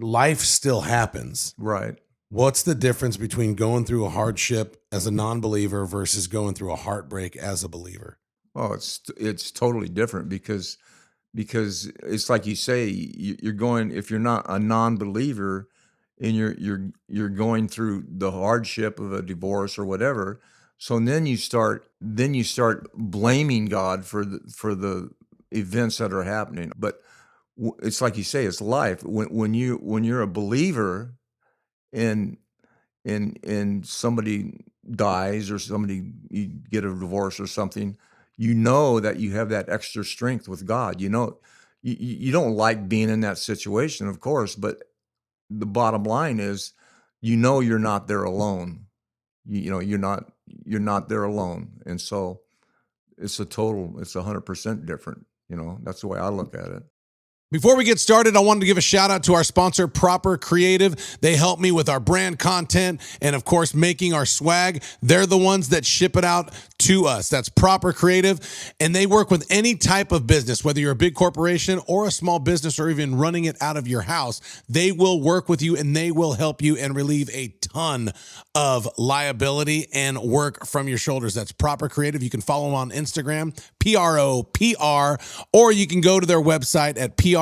life still happens. Right. What's the difference between going through a hardship as a non-believer versus going through a heartbreak as a believer? Oh, it's totally different because it's like you say, you're going, if you're not a non-believer and you're going through the hardship of a divorce or whatever, so then you start blaming God for the events that are happening. But it's like you say, it's life. When you're a believer and somebody dies or you get a divorce or something, you know that you have that extra strength with God. You know, you don't like being in that situation, of course, but the bottom line is, you know, you're not there alone. You know, you're not there alone. And so it's 100% different. You know, that's the way I look at it. Before we get started, I wanted to give a shout out to our sponsor, Proper Creative. They help me with our brand content and, of course, making our swag. They're the ones that ship it out to us. That's Proper Creative. And they work with any type of business, whether you're a big corporation or a small business or even running it out of your house. They will work with you and they will help you and relieve a ton of liability and work from your shoulders. That's Proper Creative. You can follow them on Instagram, PROPR, or you can go to their website at PROPRLLC.com.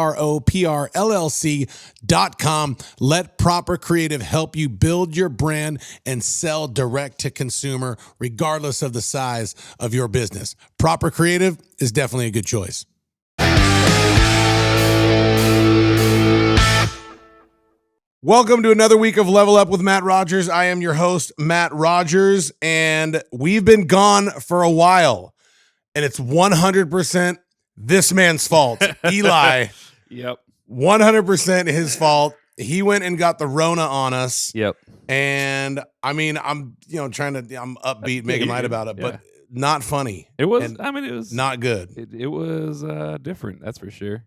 Let Proper Creative help you build your brand and sell direct to consumer, regardless of the size of your business. Proper Creative is definitely a good choice. Welcome to another week of Level Up with Matt Rogers. I am your host, Matt Rogers, and we've been gone for a while, and it's 100% this man's fault. Eli. Yep. 100% his fault. He went and got the Rona on us. Yep. And I mean, I'm I'm upbeat, making light about it, but not funny. It was, And it was not good. It was different. That's for sure.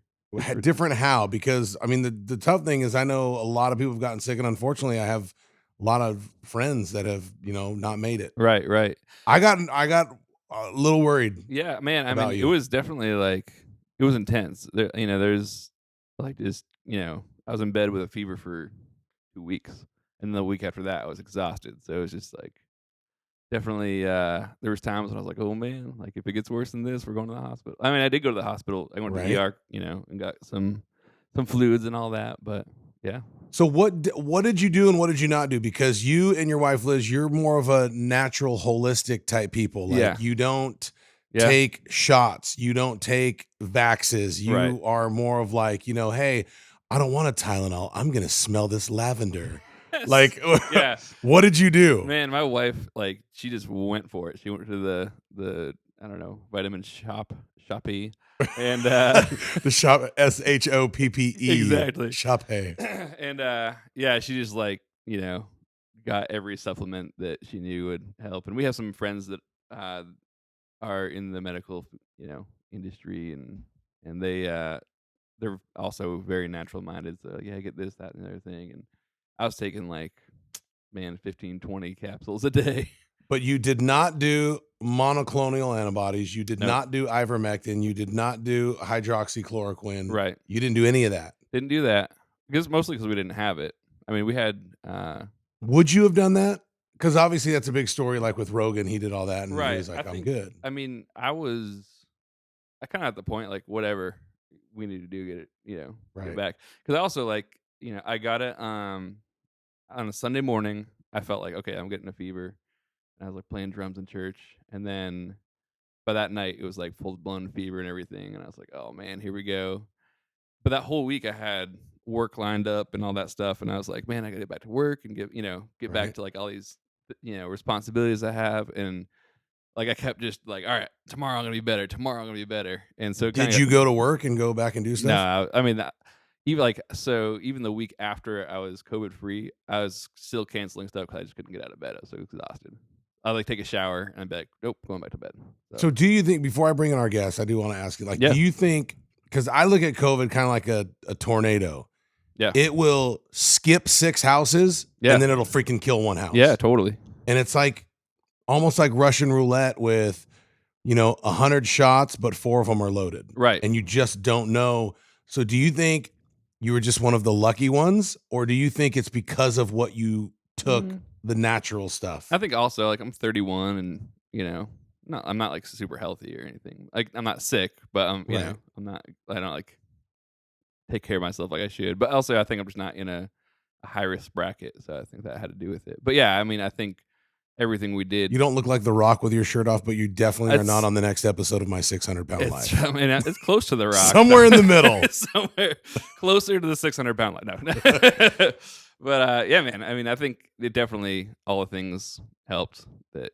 Different how? Because I mean, the tough thing is I know a lot of people have gotten sick, and unfortunately I have a lot of friends that have, not made it. Right. I got a little worried. Yeah, man. I mean, it was definitely like, it was intense. There's like this, I was in bed with a fever for 2 weeks. And the week after that, I was exhausted. So it was just like, definitely, there was times when I was like, oh man, like if it gets worse than this, we're going to the hospital. I mean, I did go to the hospital. I went to the ER, and got some fluids and all that. But yeah. So what did you do and what did you not do? Because you and your wife, Liz, you're more of a natural, holistic type people. Like you don't take shots. You don't take Vaxes. You are more of like, hey, I don't want a Tylenol. I'm going to smell this lavender. Like, what did you do? Man, my wife, like, she just went for it. She went to the I don't know, vitamin shoppy, and the shop, SHOPPE, exactly, Shoppe, and she just like got every supplement that she knew would help. And we have some friends that are in the medical industry, and they're also very natural minded. So get this, that, and the other thing. And I was taking 15, 20 capsules a day. But you did not do monoclonal antibodies. You did not do ivermectin. You did not do hydroxychloroquine. Right. You didn't do any of that. Didn't do that. Mostly because we didn't have it. I mean, we had... Would you have done that? Because obviously that's a big story. Like with Rogan, he did all that, and he was like, I'm good. I mean, I kind of at the point, like, whatever we need to do, get it, get back. Because I also, I got it on a Sunday morning. I felt like, okay, I'm getting a fever. And I was like playing drums in church. And then by that night, it was like full-blown fever and everything. And I was like, oh man, here we go. But that whole week I had work lined up and all that stuff. And I was like, man, I got to get back to work and get back to like all these, responsibilities I have. And like, I kept just like, all right, tomorrow I'm going to be better. Tomorrow I'm going to be better. And so did you go to work and go back and do stuff? No, I mean, even the week after I was COVID free, I was still canceling stuff because I just couldn't get out of bed. I was so exhausted. I'd take a shower and I'd be like, nope, going back to bed. So do you think, before I bring in our guest, I do want to ask you, do you think, because I look at COVID kind of like a tornado. Yeah. It will skip 6 houses and then it'll freaking kill 1 house. Yeah, totally. And it's like almost like Russian roulette with, 100 shots, but 4 of them are loaded. Right. And you just don't know. So do you think you were just one of the lucky ones, or do you think it's because of what you took, the natural stuff? I think also like I'm 31 and I'm not like super healthy or anything. Like I'm not sick, but Right. I don't like take care of myself like I should. But also I think I'm just not in a high risk bracket, so I think that had to do with it. But yeah, I mean, I think everything we did. You don't look like The Rock with your shirt off, but you definitely are It's- not on the next episode of My 600-Pound Life. I mean, it's close to the Rock. Somewhere in the middle. Somewhere closer to the 600-pound line. No. But yeah, man. I mean, I think it definitely all the things helped that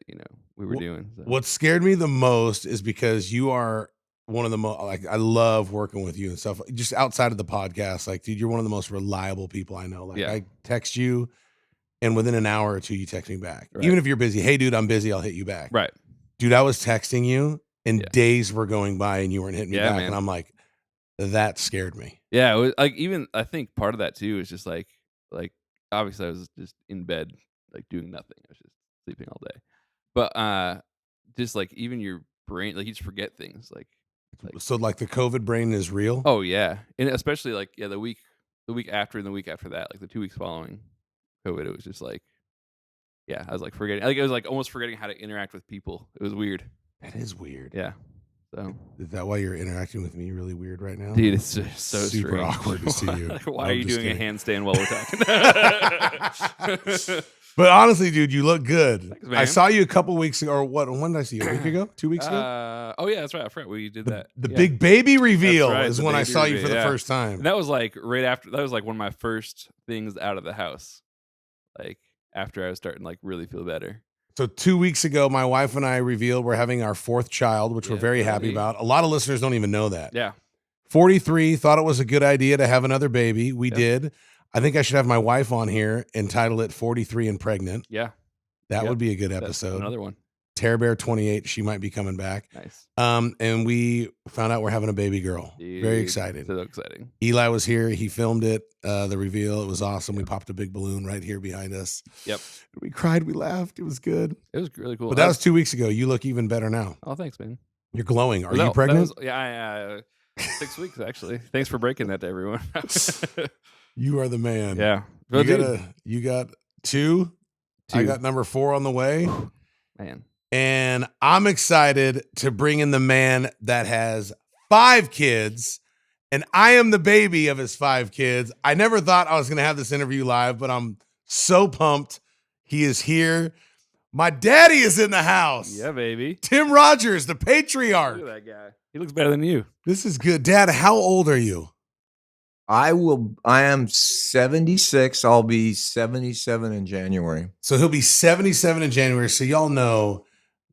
we were doing. So. What scared me the most is because you are one of the most, like, I love working with you and stuff. Just outside of the podcast, like, dude, you're one of the most reliable people I know. Like, Yeah. I text you, and within an hour or two, you text me back. Right. Even if you're busy, hey, dude, I'm busy, I'll hit you back. Right. Dude, I was texting you, and Yeah. days were going by, and you weren't hitting me Yeah, back. man. And I'm like, that scared me. Yeah, it was like even I think part of that too is just like obviously I was just in bed like doing nothing. I was just sleeping all day. But just like even your brain, like you just forget things. Like So, like, the COVID brain is real? oh yeah, and especially like the week after and the week after that, like the 2 weeks following COVID, it was just like I was like forgetting. Like it was like almost forgetting how to interact with people. It was weird. That is weird. Yeah. So Is that why you're interacting with me really weird right now? dude, it's just so Super strange. awkward to see you. Like, why I'm are you just doing kidding. a handstand while we're talking? But honestly, dude, you look good. Thanks, I man. saw you a couple weeks ago, or what? When did I see you? A week ago? 2 weeks ago? Oh yeah, that's right. I forgot we did that. The Yeah. big baby reveal right, is the when I baby saw you for reveal, the yeah. first time. And that was like right after. That was like one of my first things out of the house. Like after I was starting to like really feel better. So 2 weeks ago, my wife and I revealed we're having our fourth child, which we're Yeah, very happy buddy. about. A lot of listeners don't even know that. Yeah. 43, thought it was a good idea to have another baby. We Yeah. did. I think I should have my wife on here and title it 43 and Pregnant. Yeah. That Yep. would be a good That's episode. another one. Terror Bear 28, she might be coming back. Nice. And we found out we're having a baby girl. Very Dude, excited. So exciting. Eli was here. He filmed it, the reveal. It was awesome. We popped a big balloon right here behind us. Yep. We cried. We laughed. It was good. It was really cool. But that was 2 weeks ago. You look even better now. Oh, thanks, man. You're glowing. Are Well, you that pregnant? was- yeah. 6 weeks actually. Thanks for breaking that to everyone. You are the man. Yeah. You, Well, dude, you got two. I Two. got number 4 on the way. man. And I'm excited to bring in the man that has 5 kids. And I am the baby of his 5 kids. I never thought I was going to have this interview live, but I'm so pumped. He is here. My daddy is in the house. Yeah, baby. Tim Rogers, the Look at patriarch. that guy. He looks better than you. This is good. Dad, how old are you? I am 76. I'll be 77 in January. So he'll be 77 in January. So y'all know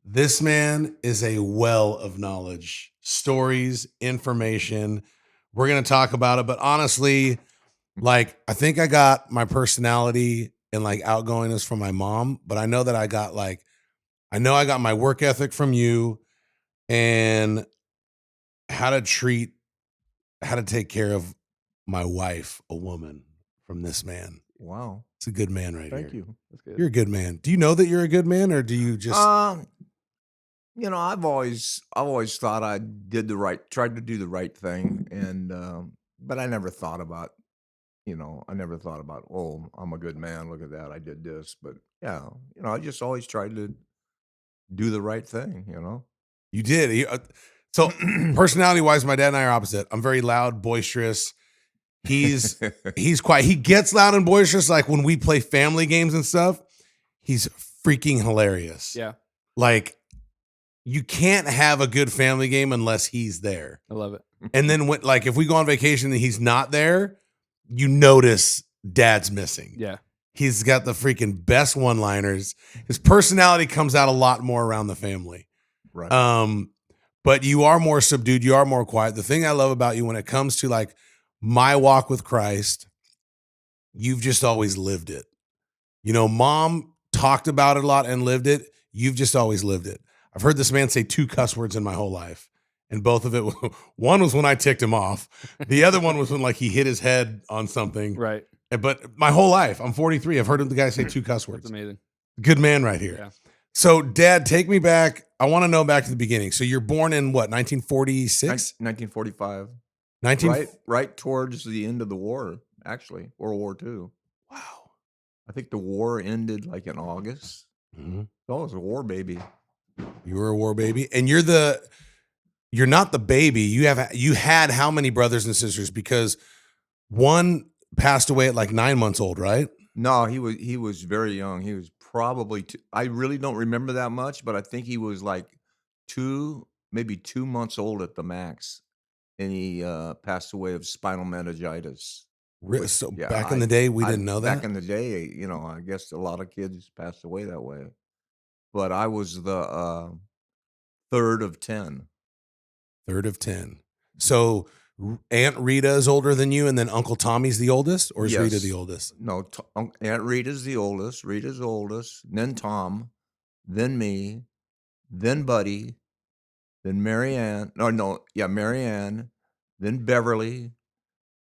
this man is a well of knowledge, stories, information. We're going to talk about it. But honestly, like, I think I got my personality and like outgoingness from my mom, but I know that I got my work ethic from you and how to take care of my wife, a woman, from this man. Wow. It's a good man right Thank here. you. That's good. You're a good man. Do you know that you're a good man, or do you just? I've always thought I tried to do the right thing, and but I never thought about, oh, I'm a good man. Look at that, I did this. But yeah, I just always tried to do the right thing. You did. So personality-wise, my dad and I are opposite. I'm very loud, boisterous. He's quiet. He gets loud and boisterous, like when we play family games and stuff. He's freaking hilarious. Yeah. Like, you can't have a good family game unless he's there. I love it. And then if we go on vacation and he's not there, you notice dad's missing. Yeah. He's got the freaking best one-liners. His personality comes out a lot more around the family. Right. But you are more subdued. You are more quiet. The thing I love about you when it comes to like my walk with Christ, you've just always lived it. Mom talked about it a lot and lived it. You've just always lived it. I've heard this man say 2 cuss words in my whole life. And both of it, one was when I ticked him off. The other one was when like he hit his head on something. Right. But my whole life, I'm 43. I've heard the guy say 2 cuss That's words. amazing. Good man right here. Yeah. So, Dad, take me back. I want to know back to the beginning. So, you're born in what, 1946? 1945. 19 right towards the end of the war, actually, World War II. Wow. I think the war ended like in August. Mhm. So I was a war baby. You were a war baby, and you're not the baby. You had how many brothers and sisters? Because one passed away at like 9 months old, right? No, he was very young. He was probably I really don't remember that much, but I think he was like maybe 2 months old at the max, and he passed away of spinal meningitis. Which, So yeah, back in the day, we didn't know back that. in the day, I guess a lot of kids passed away that way. But I was the third of 10. Third of 10. So Aunt Rita is older than you, and then Uncle Tommy's the oldest, or is Rita the Yes. oldest? No, Aunt Rita's the oldest. Rita's oldest. Then Tom, then me, then Buddy, then Marianne. Marianne. Then Beverly.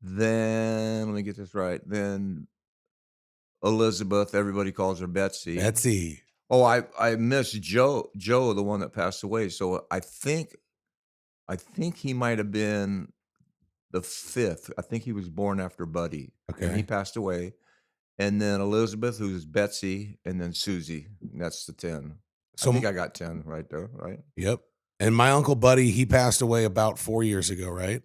Then let me get this right. Then Elizabeth. Everybody calls her Betsy. Betsy. Oh, I missed Joe. Joe, the one that passed away. So I think he might have been the fifth. I think he was born after Buddy. And he Okay. passed away. And then Elizabeth, who's Betsy, and then Susie. And that's the 10. So I think I got 10 right there, right? Yep. And my Uncle Buddy, he passed away about 4 years ago, right?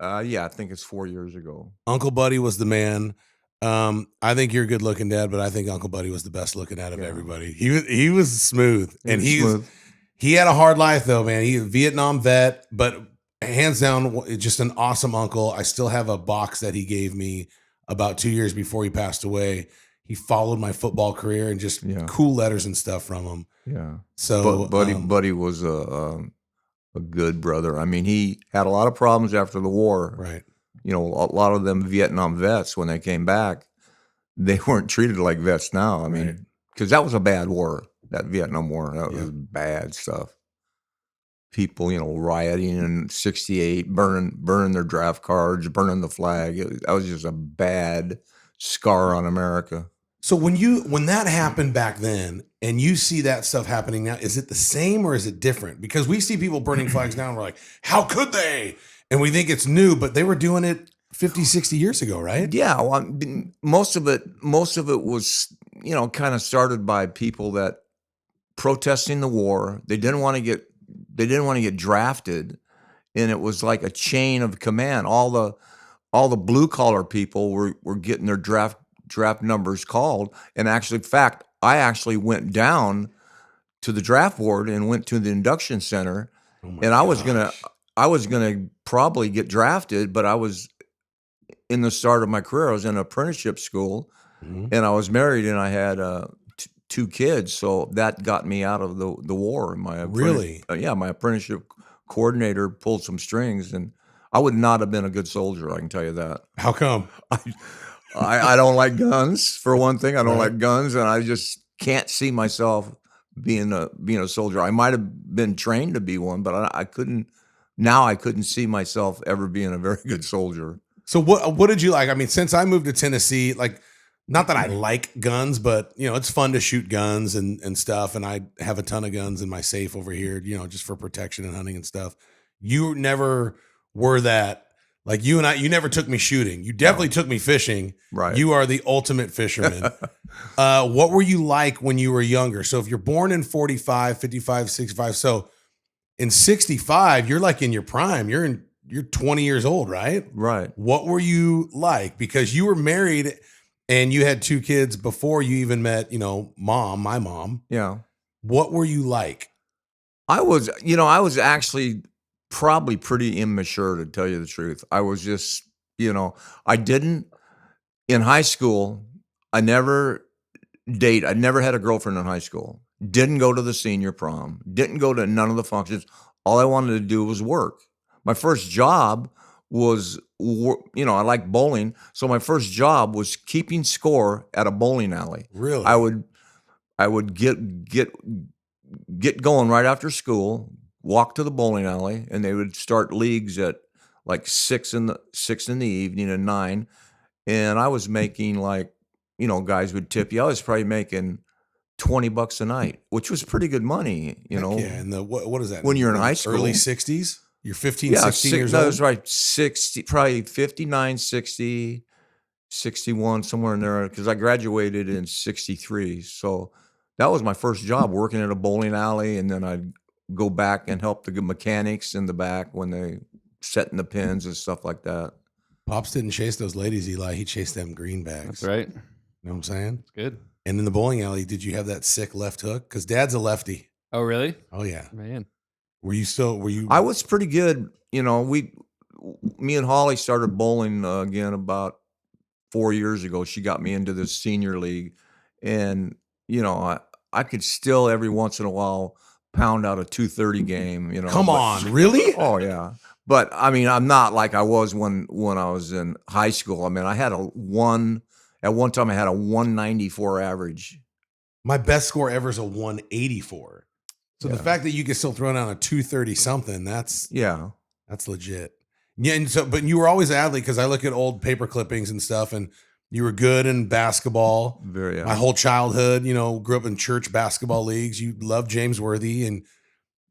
Yeah, I think it's 4 years ago. Uncle Buddy was the man. I think you're a good looking dad, but I think Uncle Buddy was the best looking out of Yeah. everybody. He was smooth, and He was smooth. he had a hard life though, man. He was a Vietnam vet, but hands down, just an awesome uncle. I still have a box that he gave me about 2 years before he passed away. He followed my football career and just Yeah. cool letters and stuff from him. Yeah. So, Buddy was a good brother. I mean, he had a lot of problems after the war. right. A lot of them Vietnam vets, when they came back, they weren't treated like vets now. I mean, Right. because that was a bad war, that Vietnam War. That Yeah. was bad stuff. People, rioting in '68, burning their draft cards, burning the flag. That was just a bad scar on America. So when that happened back then and you see that stuff happening now, is it the same or is it different? Because we see people burning flags now and we're like, how could they? And we think it's new, but they were doing it 50, 60 years ago, right? Yeah, well, most of it was, kind of started by people that protesting the war. They didn't want to get drafted, and it was like a chain of command. All the blue collar people were getting their draft numbers called. And actually, in fact, I actually went down to the draft board and went to the induction center, Oh my and I was gosh. gonna probably get drafted, but I was in the start of my career. I was in apprenticeship school, Mhm. and I was married, and I had 2 kids, so that got me out of the war. My Really? my apprenticeship coordinator pulled some strings, and I would not have been a good soldier. I can tell you that. How come? I don't like guns, for one thing. I don't Right. like guns, and I just can't see myself being a soldier. I might have been trained to be one, but I couldn't. Now I couldn't see myself ever being a very good soldier. So what did you like? I mean, since I moved to Tennessee, like not that I like guns, but it's fun to shoot guns and stuff. And I have a ton of guns in my safe over here, just for protection and hunting and stuff. You never were that. Like you and you never took me shooting. You definitely took me fishing. Right. You are the ultimate fisherman. What were you like when you were younger? So if you're born in 45, 55, 65, so in 65, you're like in your prime. You're 20 years old, right? Right. What were you like? Because you were married and you had 2 kids before you even met, my mom. Yeah. What were you like? I was actually probably pretty immature, to tell you the truth. I was just, I didn't, in high school, I never had a girlfriend in high school. Didn't go to the senior prom. Didn't go to none of the functions. All I wanted to do was work. My first job was, I like bowling. So my first job was keeping score at a bowling alley. Really? I would get going right after school, walk to the bowling alley, and they would start leagues at like 6 in the evening and 9. And I was making like, guys would tip you. I was probably making $20 a night, which was pretty good money, Heck yeah. And what is that? when you're in high school. Early 60s? You're 15, 16 years no, old? that's right. 60, probably 59, 60, 61, somewhere in there. Because I graduated in 63. So that was my first job, working at a bowling alley. And then I'd go back and help the mechanics in the back when they setting the pins and stuff like that. Pops didn't chase those ladies, Eli. He chased them greenbacks. That's right. You know what I'm saying? It's good. And in the bowling alley, did you have that sick left hook? Because Dad's a lefty. Oh, really? Oh, yeah. Man. Were you? I was pretty good. You know, me and Holly started bowling again about 4 years ago. She got me into the senior league, and you know, I could still every once in a while pound out a 230 game. You know, Come on, really? Oh yeah. But I mean, I'm not like I was when I was in high school. I mean, at one time I had a 194 average. My best score ever is a 184. So the Yeah. fact that you can still throw down a 230 something, that's legit. Yeah, and so but you were always an athlete because I look at old paper clippings and stuff, and you were good in basketball. Very. My whole childhood, grew up in church basketball leagues. You loved James Worthy, and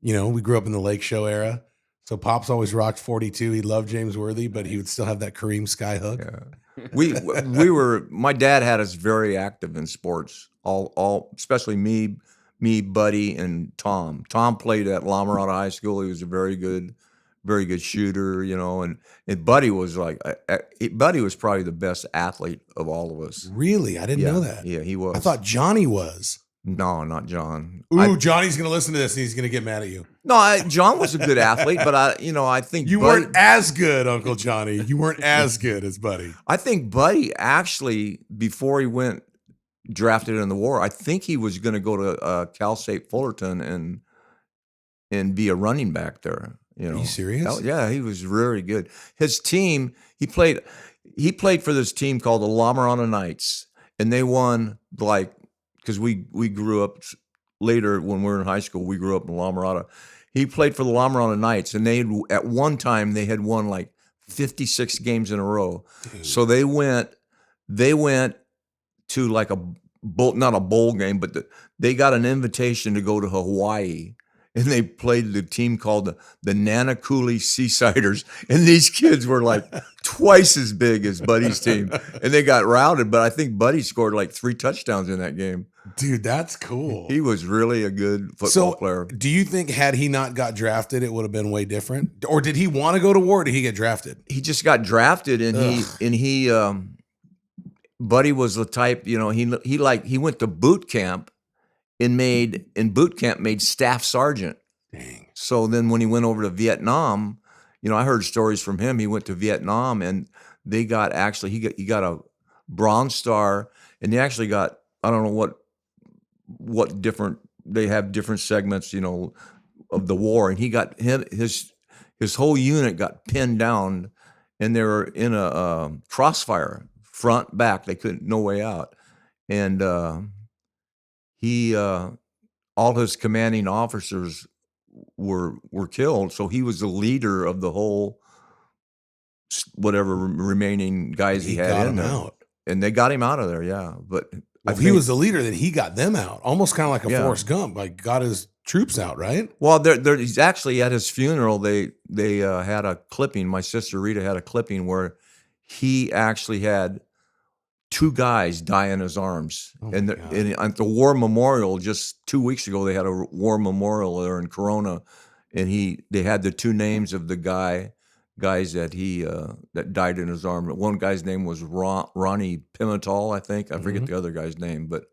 we grew up in the Lake Show era. So Pop's always rocked 42. He loved James Worthy, but he would still have that Kareem skyhook. Yeah. We were. My dad had us very active in sports. All especially me, Buddy, and Tom. Tom played at La Mirada High School. He was a very good shooter. And Buddy was Buddy was probably the best athlete of all of us. Really, I didn't know that. Yeah, he was. I thought Johnny was. No, not John. Johnny's gonna listen to this and he's gonna get mad at you. No, John was a good athlete, but I think you Buddy, weren't as good, Uncle Johnny. You weren't as good as Buddy. I think Buddy actually, before he went drafted in the war, I think he was going to go to Cal State Fullerton and be a running back there. Are you serious? Yeah, he was very good. His team, he played for this team called the La Mirada Knights, and they won because we grew up later when we were in high school. We grew up in La Mirada. He played for the La Mirada Knights, and at one time they had won 56 games in a row. Dude. So they went to not a bowl game, but they got an invitation to go to Hawaii, and they played the team called the Nanakuli Seasiders, and these kids were twice as big as Buddy's team, and they got routed. But I think Buddy scored 3 touchdowns in that game. Dude, that's cool. He was really a good football player. Do you think had he not got drafted, it would have been way different? Or did he want to go to war? Or did he get drafted? He just got drafted, and he Buddy was the type, he went to boot camp and made staff sergeant. Dang. So then when he went over to Vietnam, I heard stories from him. He went to Vietnam, and he got a Bronze Star, and he actually got, I don't know what different, they have different segments, of the war, and he got his whole unit got pinned down, and they were in a crossfire. Front, back, they couldn't, no way out. And all his commanding officers were killed. So he was the leader of the whole, whatever remaining guys he had in there. Out. And they got him out of there, yeah. But if he was the leader, then he got them out. Almost kind of like a Forrest Gump, got his troops out, right? Well, he's actually at his funeral, they had a clipping. My sister Rita had a clipping where he actually had 2 guys die in his arms. And at the war memorial, just 2 weeks ago, they had a war memorial there in Corona, and they had the 2 names of the guys that that died in his arm. One guy's name was Ronnie Pimental, I think. I forget the other guy's name, but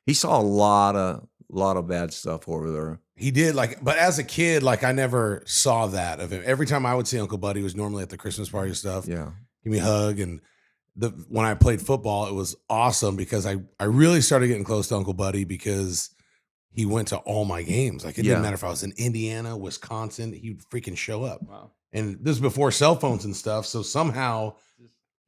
he saw a lot of bad stuff over there. He did, but as a kid, I never saw that of him. Every time I would see Uncle Buddy, was normally at the Christmas party stuff. Yeah. Give me a hug. And when I played football, it was awesome because I really started getting close to Uncle Buddy because he went to all my games. It didn't matter if I was in Indiana, Wisconsin, he would freaking show up. Wow. And this is before cell phones and stuff. So somehow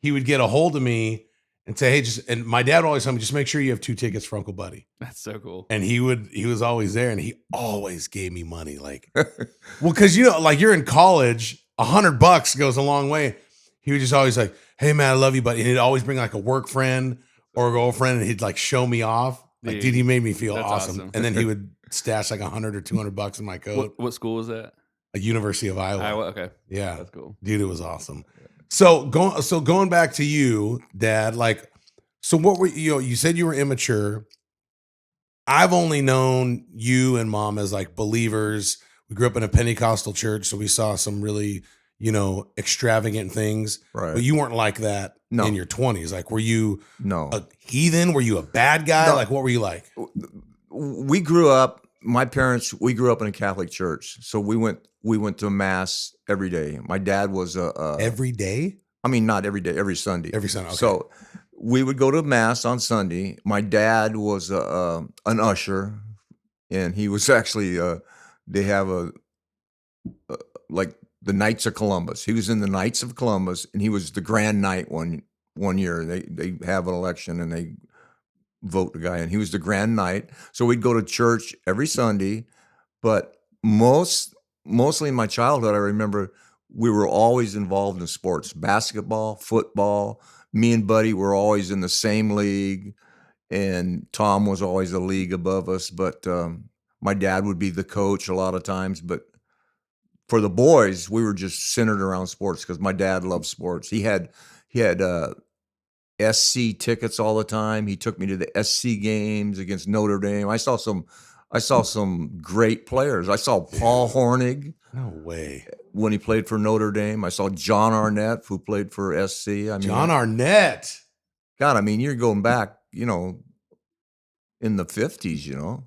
he would get a hold of me and say, hey, and my dad would always tell me, just make sure you have 2 tickets for Uncle Buddy. That's so cool. And he was always there, and he always gave me money. Well, cause you're in college, $100 goes a long way. He was just always like, hey man, I love you, buddy. And he'd always bring a work friend or a girlfriend, and he'd show me off. Dude, he made me feel awesome. And then he would stash $100 or $200 in my coat. What school was that? a University of Iowa. Iowa. Okay, Yeah, that's cool. dude, it was awesome. So going back to you, Dad. Like, so what were you? You said you were immature. I've only known you and Mom as like believers. We grew up in a Pentecostal church, so we saw some really, extravagant things. Right. But you weren't like that No. in your 20s. Like, were you No. a heathen? Were you a bad guy? No. Like, what were you like? We grew up. My parents. We grew up in a Catholic church, so we went to mass every day. My dad was Every day? I mean, not every day, every Sunday. Every Sunday. Okay. So we would go to mass on Sunday. My dad was an usher, and he was actually they have like the Knights of Columbus. He was in the Knights of Columbus, and he was the Grand Knight one year. They have an election and they vote the guy, and he was the Grand Knight. So we'd go to church every Sunday, but mostly in my childhood, I remember we were always involved in sports, basketball, football. Me and Buddy were always in the same league, and Tom was always a league above us. But my dad would be the coach a lot of times. But for the boys, we were just centered around sports because my dad loved sports. He had SC tickets all the time. He took me to the SC games against Notre Dame. I saw some great players. I saw Paul Hornig. No way. When he played for Notre Dame. I saw John Arnett, who played for SC. I mean, John Arnett. God, I mean, you're going back, in the 50s,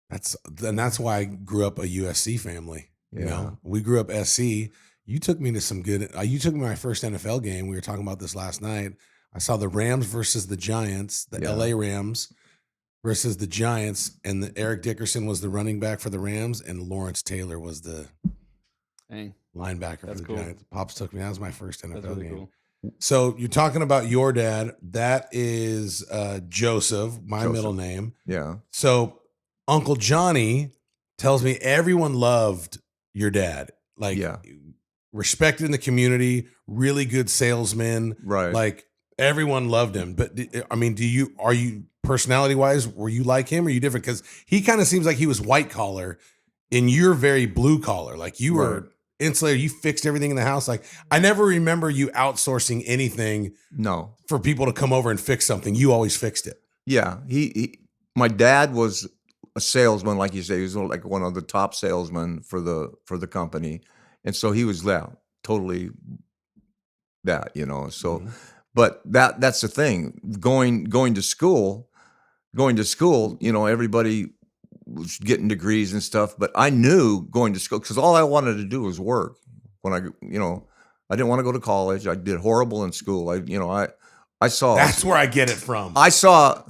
That's why I grew up a USC family. Yeah. We grew up SC. You took me to some good. You took me to my first NFL game. We were talking about this last night. I saw the Rams versus the Giants, the Yeah. LA Rams versus the Giants, and Eric Dickerson was the running back for the Rams, and Lawrence Taylor was the Dang, linebacker That's for the cool. Giants. Pops took me. That was my first NFL that's really game. cool. So you're talking about your dad. That is Joseph, my Joseph. middle name. Yeah. So Uncle Johnny tells me everyone loved your dad. Like, Yeah. respected in the community, really good salesman. Right. Like, everyone loved him. But I mean, are you personality wise, were you like him or are you different? Because he kind of seems like he was white collar and you're very blue collar. Like, you were Right. insulator, you fixed everything in the house. Like, I never remember you outsourcing anything No. for people to come over and fix something. You always fixed it. Yeah. My dad was a salesman, like you say. He was like one of the top salesmen for the company. And so he was totally that, So Mhm. but that's the thing. Going to school, everybody was getting degrees and stuff, but I knew going to school because all I wanted to do was work. When I didn't want to go to college. I did horrible in school. I saw That's where I get it from. I saw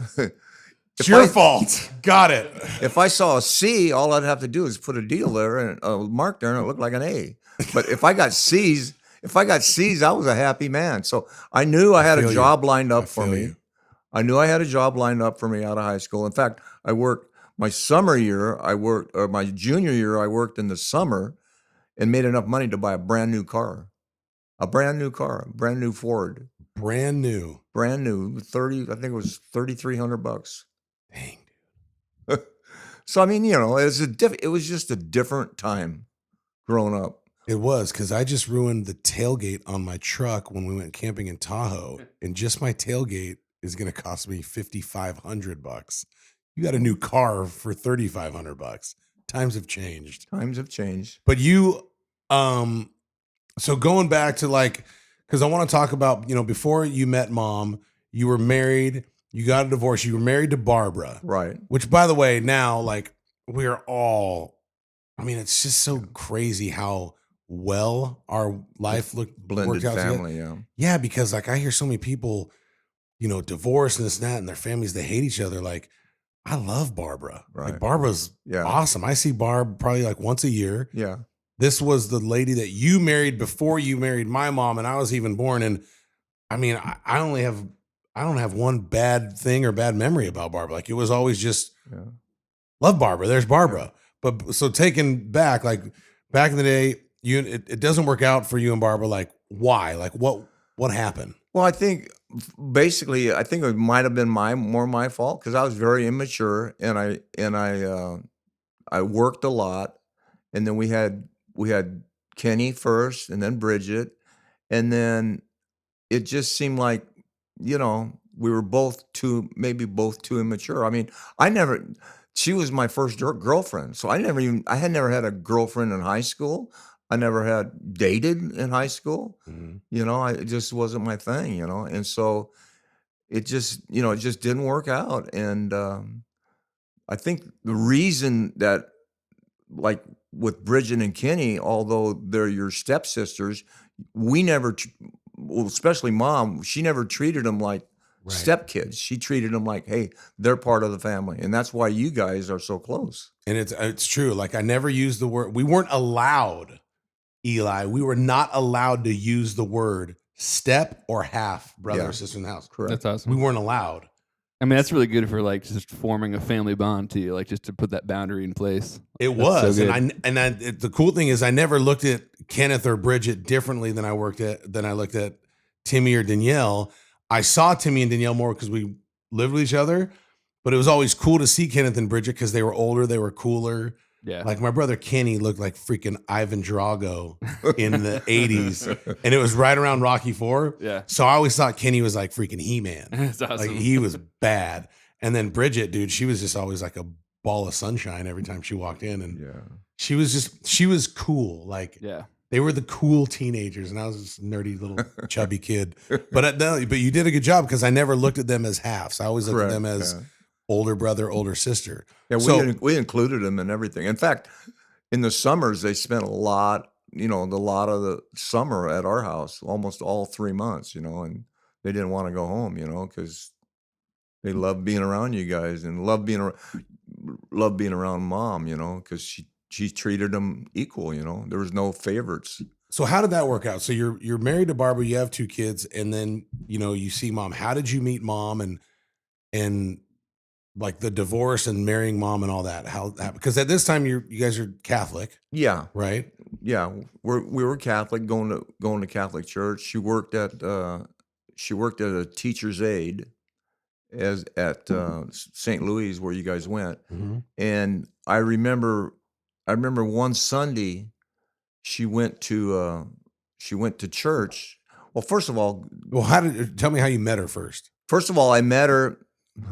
It's your fault. Got it. if I saw a C, all I'd have to do is put a deal there and a mark there, and it looked like an A. But if I got C's, I was a happy man. So I knew I had feel a you. job lined up for feel me. you. I knew I had a job lined up for me out of high school. In fact, I worked my summer year. Or my junior year. I worked in the summer and made enough money to buy a brand new car, a brand new Ford, Brand new. 30. I think it was $3,300. Dang. So I mean, it was just a different time growing up. It was because I just ruined the tailgate on my truck when we went camping in Tahoe, and just my tailgate is going to cost me $5,500. You got a new car for $3,500. Times have changed. Times have changed. But you, so going back to because I want to talk about, before you met Mom, you were married, you got a divorce, you were married to Barbara, Right. which, by the way, now we're all, it's just so crazy how well our life Blended worked out together. family. Yeah. Yeah, because I hear so many people, divorce and this and that, and their families, they hate each other. Like, I love Barbara. Like, Right. Barbara's Yeah. awesome. I see Barb probably once a year. Yeah. This was the lady that you married before you married my mom, and I was even born. And I don't have one bad thing or bad memory about Barbara. Like, it was always just Yeah. love Barbara. There's Barbara. But so taken back, back in the day, it doesn't work out for you and Barbara. Like, why? Like, what happened? Well, I think basically, it might have been more my fault because I was very immature and I worked a lot, and then we had Kenny first, and then Bridget, and then it just seemed like, you know, we were both too immature. I mean, she was my first girlfriend, so I had never had a girlfriend in high school. I never had dated in high school. You know, it just wasn't my thing, you know, and so it just didn't work out. And I think the reason that, like with Bridget and Kenny, although they're your stepsisters, we never, well, especially Mom, she never treated them like stepkids. She treated them like, hey, they're part of the family, and that's why you guys are so close. And it's true. Like, I never used the word. We weren't allowed, Eli. We were not allowed to use the word step or half brother or sister in the house. Correct. That's awesome. We weren't allowed. I mean, that's really good for like just forming a family bond too, like just to put that boundary in place. It That's was, so and the cool thing is, I never looked at Kenneth or Bridget differently than I looked at Timmy or Danielle. I saw Timmy and Danielle more because we lived with each other, but it was always cool to see Kenneth and Bridget because they were older, they were cooler. Yeah. Like my brother Kenny looked like freaking Ivan Drago in the 80s, and it was right around Rocky IV. Yeah. So I always thought Kenny was like freaking He-Man. That's awesome. Like, he was bad. And then Bridget, dude, she was just always like a ball of sunshine every time she walked in, and she was cool. Like, yeah. they were the cool teenagers, and I was this nerdy little chubby kid. But you did a good job, because I never looked at them as halves. I always looked at them as older brother, older sister. Yeah, we included them in everything. In fact, in the summers, they spent a lot of the summer at our house, almost all 3 months, you know, and they didn't want to go home, you know, because they loved being around you guys and loved being around Mom, you know, because she treated them equal, you know. There was no favorites. So how did that work out? So you're married to Barbara, you have 2 kids, and then, you know, you see Mom. How did you meet Mom, and like the divorce and marrying Mom and all that? Because at this time you guys are Catholic. Yeah. Right? Yeah. We were Catholic, going to Catholic church. She worked at a teacher's aide at St. Louis, where you guys went. Mm-hmm. And I remember one Sunday she went to church. Well, first of all, tell me how you met her first. First of all, I met her,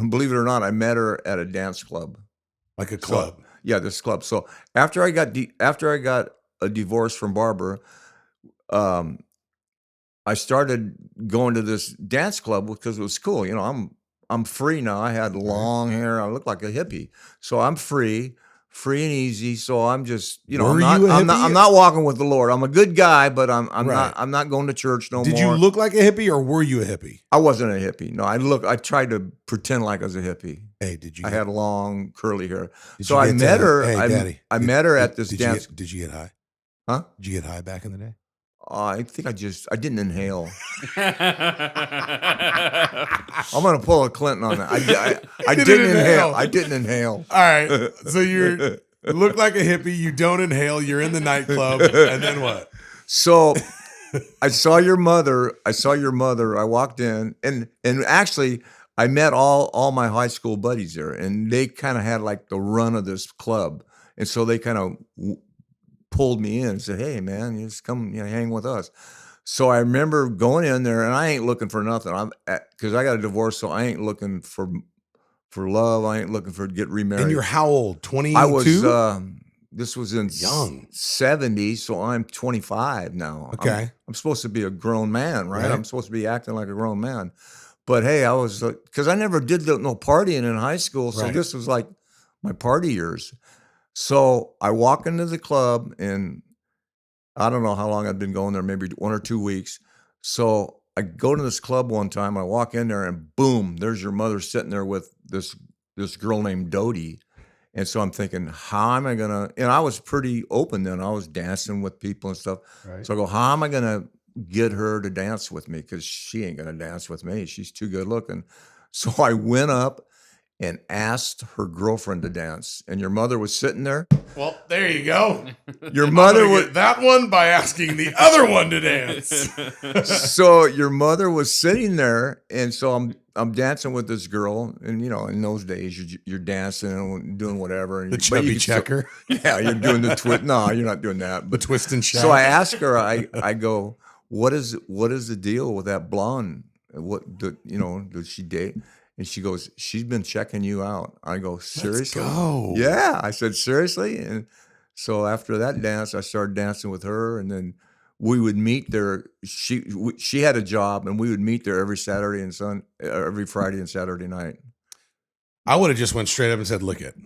believe it or not, I met her at a dance club. Like a club. So, yeah, this club. So after I got a divorce from Barbara, I started going to this dance club because it was cool. You know, I'm free now. I had long hair. I looked like a hippie. So I'm free and easy. So I'm just, you know, I'm not walking with the Lord. I'm a good guy, but I'm not going to church no more. Did you look like a hippie, or were you a hippie? I wasn't a hippie. No, I tried to pretend like I was a hippie. Hey, I had long curly hair. So I met her. Hey, Daddy. I met her at this dance. Did you get high? Huh? Did you get high back in the day? I think I didn't inhale. I'm gonna pull a Clinton on that. I didn't inhale. I didn't inhale. All right. So you look like a hippie. You don't inhale. You're in the nightclub, and then what? So I saw your mother. I walked in, and actually I met all my high school buddies there, and they kind of had like the run of this club, and so they kind of pulled me in and said, "Hey, man, you just come, hang with us." So I remember going in there, and I ain't looking for nothing. Because I got a divorce, so I ain't looking for love. I ain't looking for get remarried. And you're how old? 22? I was. This was in young 70s, so I'm 25 now. Okay, I'm supposed to be a grown man, right? I'm supposed to be acting like a grown man. But hey, I was because I never did no partying in high school, so this was like my party years. So I walk into the club, and I don't know how long I'd been going there, maybe 1 or 2 weeks. So I go to this club one time, I walk in there, and boom, there's your mother sitting there with this girl named Dodie. And so I'm thinking, how am I gonna, and I was pretty open then. I was dancing with people and stuff. Right. So I go, how am I gonna get her to dance with me? Because she ain't gonna dance with me. She's too good looking. So I went up and asked her girlfriend to dance, and your mother was sitting there. Well, there you go. Your mother was that one by asking the other one to dance. So your mother was sitting there, and so I'm dancing with this girl, and in those days you're dancing and doing whatever, and The but chubby you can still, checker, yeah, you're doing the twist. No, you're not doing that. the But twist and so I shout. ask her, I go, what is the deal with that blonde? Does she date? And she goes, she's been checking you out. I go, Let's seriously? go. Yeah. I said, seriously? And so after that dance, I started dancing with her, and then we would meet there. She had a job, and we would meet there every Friday and Saturday night. I would have just went straight up and said, look it, I'm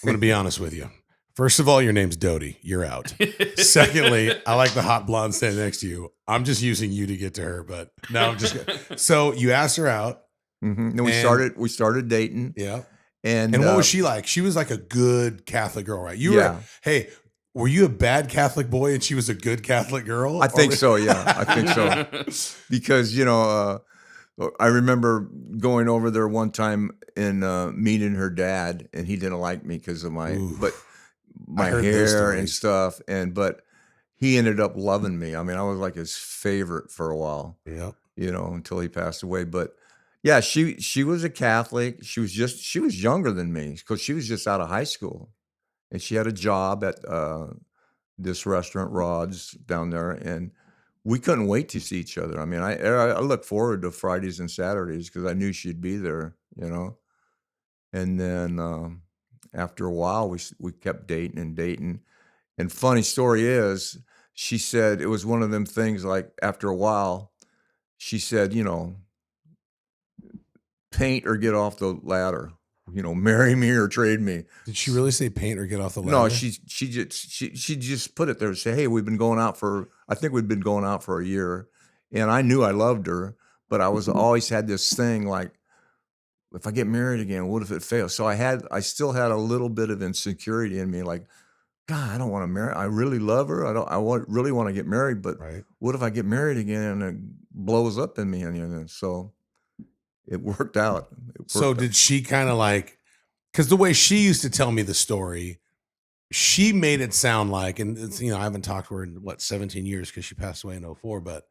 going to be honest with you. First of all, your name's Dodie. You're out. Secondly, I like the hot blonde standing next to you. I'm just using you to get to her, but no, I'm just so you asked her out. Then we started dating. Yeah. And what was she like? She was like a good Catholic girl, right? Yeah. Hey, were you a bad Catholic boy and she was a good Catholic girl? I think so. Yeah, I think so. Because, I remember going over there one time and meeting her dad, and he didn't like me because of my heard those hair and stories. stuff. But he ended up loving me. I mean, I was like his favorite for a while, Yeah. until he passed away. But yeah, she was a Catholic. She was younger than me because she was just out of high school, and she had a job at this restaurant, Rod's, down there, and we couldn't wait to see each other. I mean, I look forward to Fridays and Saturdays because I knew she'd be there, And then after a while, we kept dating and dating. And funny story is, she said it was one of them things like after a while, she said, paint or get off the ladder. Marry me or trade me. Did she really say paint or get off the ladder? No, she just put it there to say, hey, I think we'd been going out for a year, and I knew I loved her, but I was always had this thing like, if I get married again, what if it fails? So I still had a little bit of insecurity in me, like, God, I don't want to marry. I really love her. Really want to get married, but Right. what if I get married again and it blows up in me? And so it worked out. So did she kind of like, because the way she used to tell me the story, she made it sound like, and it's, I haven't talked to her in 17 years because she passed away in 2004, but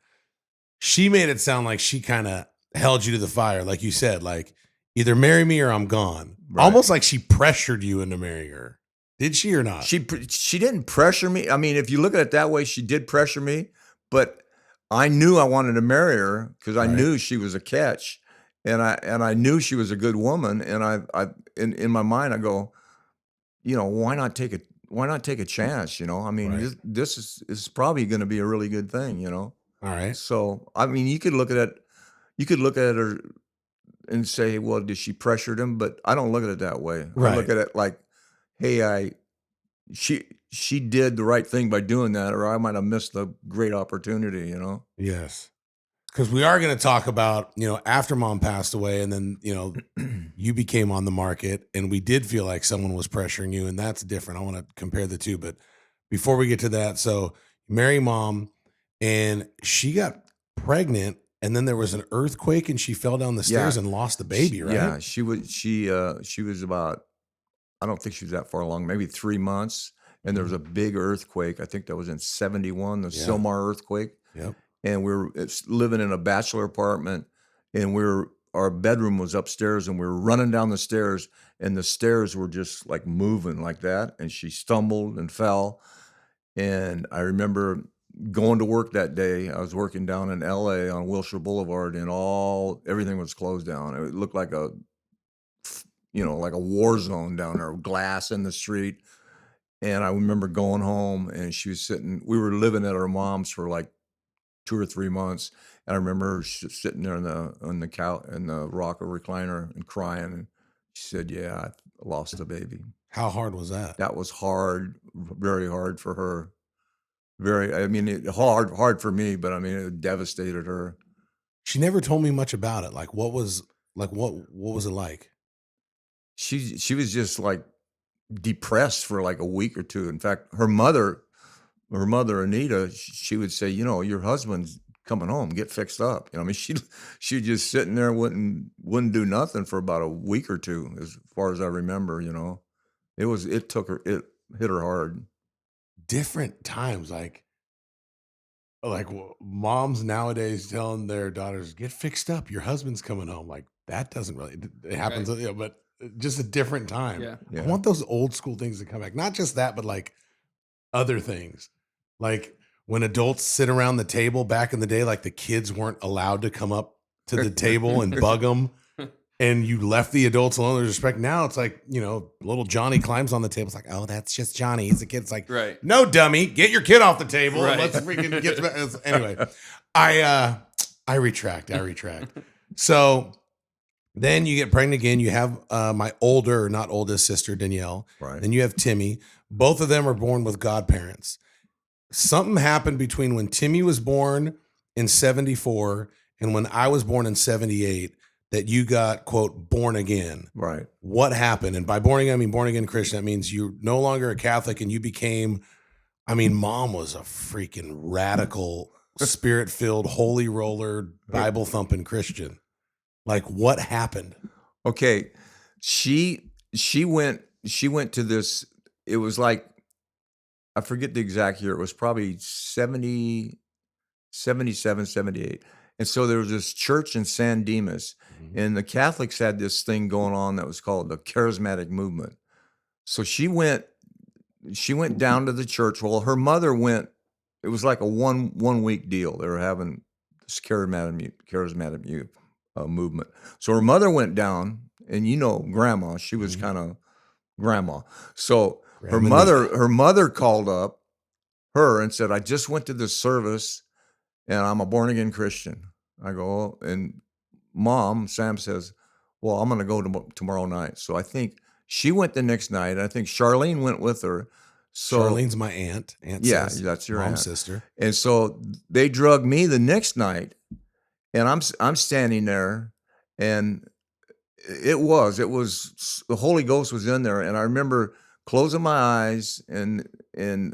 she made it sound like she kind of held you to the fire. Like you said, like either marry me or I'm gone. Right. Almost like she pressured you into marrying her. Did she or not? She didn't pressure me. I mean, if you look at it that way, she did pressure me, but I knew I wanted to marry her because I knew she was a catch. And I knew she was a good woman, and I in my mind I go, why not take a chance? I mean, this is probably going to be a really good thing. All right. So I mean, you could look at her and say, well, did she pressure him? But I don't look at it that way. Right. I look at it like, hey, she did the right thing by doing that, or I might have missed a great opportunity. Yes. Because we are going to talk about, after mom passed away and then, you became on the market and we did feel like someone was pressuring you, and that's different. I want to compare the two. But before we get to that, so you marry mom and she got pregnant and then there was an earthquake and she fell down the stairs and lost the baby, right? Yeah, she was about, I don't think she was that far along, maybe 3 months. And there was a big earthquake. I think that was in 71, the Sylmar earthquake. Yep. And we were living in a bachelor apartment, and our bedroom was upstairs, and we were running down the stairs, and the stairs were just like moving like that. And she stumbled and fell. And I remember going to work that day. I was working down in LA on Wilshire Boulevard, and everything was closed down. It looked like a war zone down there, glass in the street. And I remember going home, and we were living at our mom's for like 2 or 3 months, and I remember her sitting there on the couch in the rocker recliner and crying. And she said, "Yeah, I lost a baby." How hard was that? That was hard, very hard for her. Hard for me, but I mean, it devastated her. She never told me much about it. Like, what was it like? She was just like depressed for like a week or two. In fact, her mother, Anita, she would say, your husband's coming home, get fixed up. I mean, she just sitting there, wouldn't do nothing for about a week or two, as far as I remember. It hit her hard. Different times, like like moms nowadays telling their daughters, "Get fixed up. Your husband's coming home." Like that doesn't really it happens, Right. you know, but just a different time. Yeah. I Yeah. want those old school things to come back. Not just that, but like other things. Like when adults sit around the table back in the day, like the kids weren't allowed to come up to the table and bug them. And you left the adults alone with respect. Now it's like, you know, little Johnny climbs on the table. It's like, oh, that's just Johnny. He's a kid. It's like, Right. no, dummy, get your kid off the table. And Right. let's freaking get back. Anyway, I retract. So then you get pregnant again. You have my older, not oldest sister, Danielle. Right. Then you have Timmy. Both of them are born with godparents. Something happened between when Timmy was born in 74 and when I was born in 78 that you got, quote, born again. Right. What happened? And by born again, I mean born again Christian. That means you're no longer a Catholic and you became, I mean, mom was a freaking radical, spirit-filled, holy roller, Bible-thumping Christian. Like, what happened? Okay. She went to this, it was like, I forget the exact year. It was probably 70, 77, 78. And so there was this church in San Dimas, and the Catholics had this thing going on that was called the Charismatic Movement. So she went down to the church. Well, her mother went, it was like a one week deal. They were having this charismatic movement. So her mother went down, and you know, grandma, she was kind of grandma. So her mother called up her and said, I just went to this service and I'm a born again Christian. I go, oh, and mom, Sam says, well, I'm going to go tomorrow night. So I think she went the next night. I think Charlene went with her. So Charlene's my aunt. yeah, Sis, that's your mom's aunt. sister. And so they drug me the next night, and I'm standing there, and it was the Holy Ghost was in there, and I remember closing my eyes, and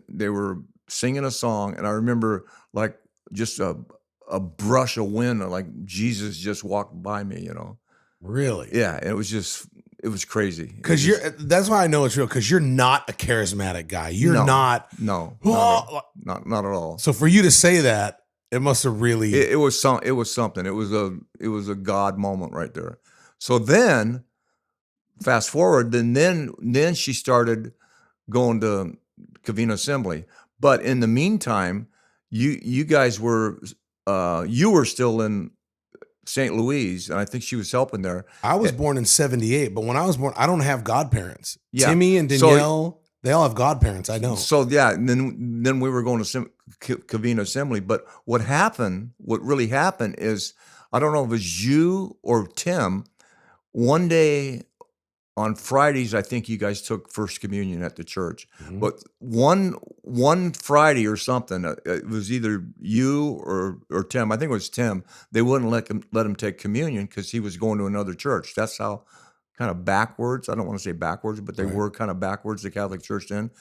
they were singing a song, and I remember like just a brush of wind, like Jesus just walked by me, you know. Really? Yeah, it was crazy. Because that's why I know it's real. Because you're not a charismatic guy. You're No. not. No, Oh, not at all. so for you to say that, it must have really. It was something. It was a God moment right there. So then, fast forward, then she started going to Covina Assembly. But in the meantime, you guys were you were still in St. Louis, and I think she was helping there. I was born in 78, but when I was born, I don't have godparents. Yeah. Timmy and So- Danielle, they all have godparents. I know. So yeah, and then we were going to Covina Assembly. But what really happened is, I don't know if it was you or Tim, one day on Fridays, I think you guys took First Communion at the church. Mhm. But one Friday or something, it was either you or Tim. I think it was Tim. They wouldn't let him take communion because he was going to another church. That's how kind of backwards. I don't want to say backwards, but they Right. were kind of backwards, the Catholic Church then.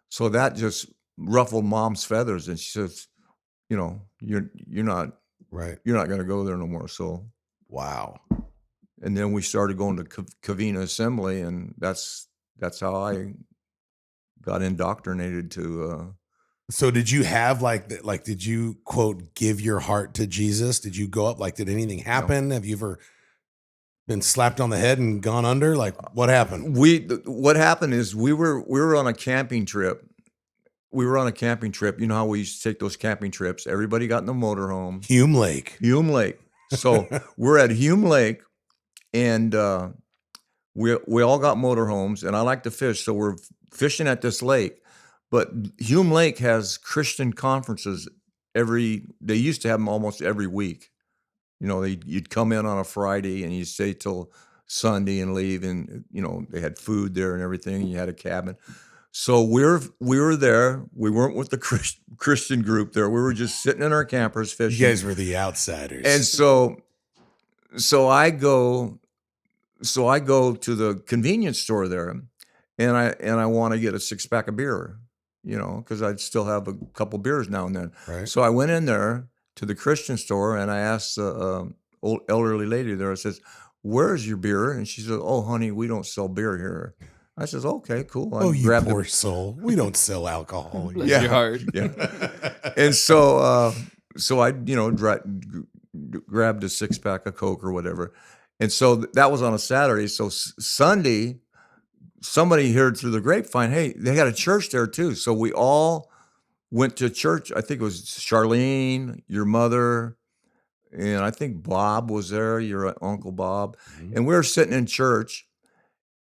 So that just ruffled mom's feathers, and she says, you know, you're not Right. going to go there no more. So. Wow. And then we started going to Covina Assembly, and that's how I got indoctrinated to. So did you have did you, quote, give your heart to Jesus? Did you go up? Like, did anything happen? Have you ever been slapped on the head and gone under? Like, what happened? What happened is we were on a camping trip. We were on a camping trip. You know how we used to take those camping trips? Everybody got in the motorhome. Hume Lake. Hume Lake. So we're at Hume Lake, and we all got motorhomes, and I like to fish, so we're fishing at this lake. But Hume Lake has Christian conferences they used to have them almost every week. You know, you'd come in on a Friday and you'd stay till Sunday and leave, and you know they had food there and everything, and you had a cabin. So we were there. We weren't with the Christian group there. We were just sitting in our campers fishing. You guys were the outsiders. And so I go to the convenience store there, and I want to get a 6-pack of beer, you know, because I'd still have a couple beers now and then. Right. So I went in there to the Christian store, and I asked the old elderly lady there, I says, where's your beer? And she said, oh, honey, we don't sell beer here. I says, okay, cool. I Oh, you grabbed poor soul. We don't sell alcohol. Bless Yeah. your heart. Yeah. And so so I, grabbed a 6-pack of Coke or whatever. And so that was on a Saturday. So Sunday, somebody heard through the grapevine, hey, they had a church there too. So we all went to church. I think it was Charlene, your mother, and I think Bob was there, your Uncle Bob. And we were sitting in church,